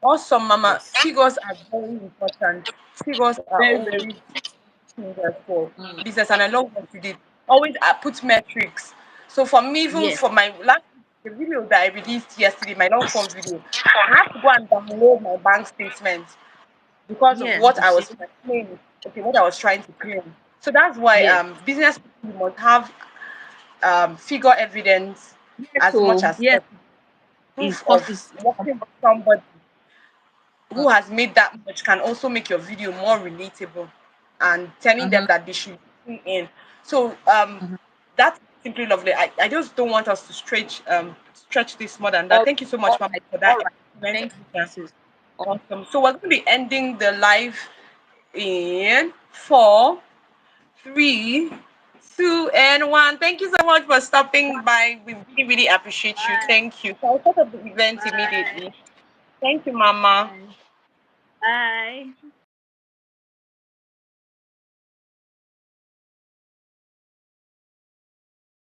awesome, Mama. Yes. Figures are very important. Figures are Very, very. always fingers for Mm. business, and I love what you did. Always put metrics. So for me, even Yes. for my last the video that I released yesterday, my long form video, I had to go and download my bank statement because of Yeah. what You I see. was claiming. Okay, what I was trying to claim. So that's why Yeah. business people must have figure evidence Yes. as much So as yes, possible. it's Proof cost of is. working with somebody who has made that much can also make your video more relatable and telling them Mm-hmm. that they should tune in. So Mm-hmm. that's simply lovely. I just don't want us to stretch this more than that. All, Thank you so all much, Mama, right. for All that right. excellent Thank you, answer. sis. Awesome. So we're going to be ending the live in four, three, two, and one. Thank you so much for stopping by. We really, really appreciate you. Bye. Thank you. So I'll start up the event Bye. immediately. Thank you, Mama. Bye. Bye.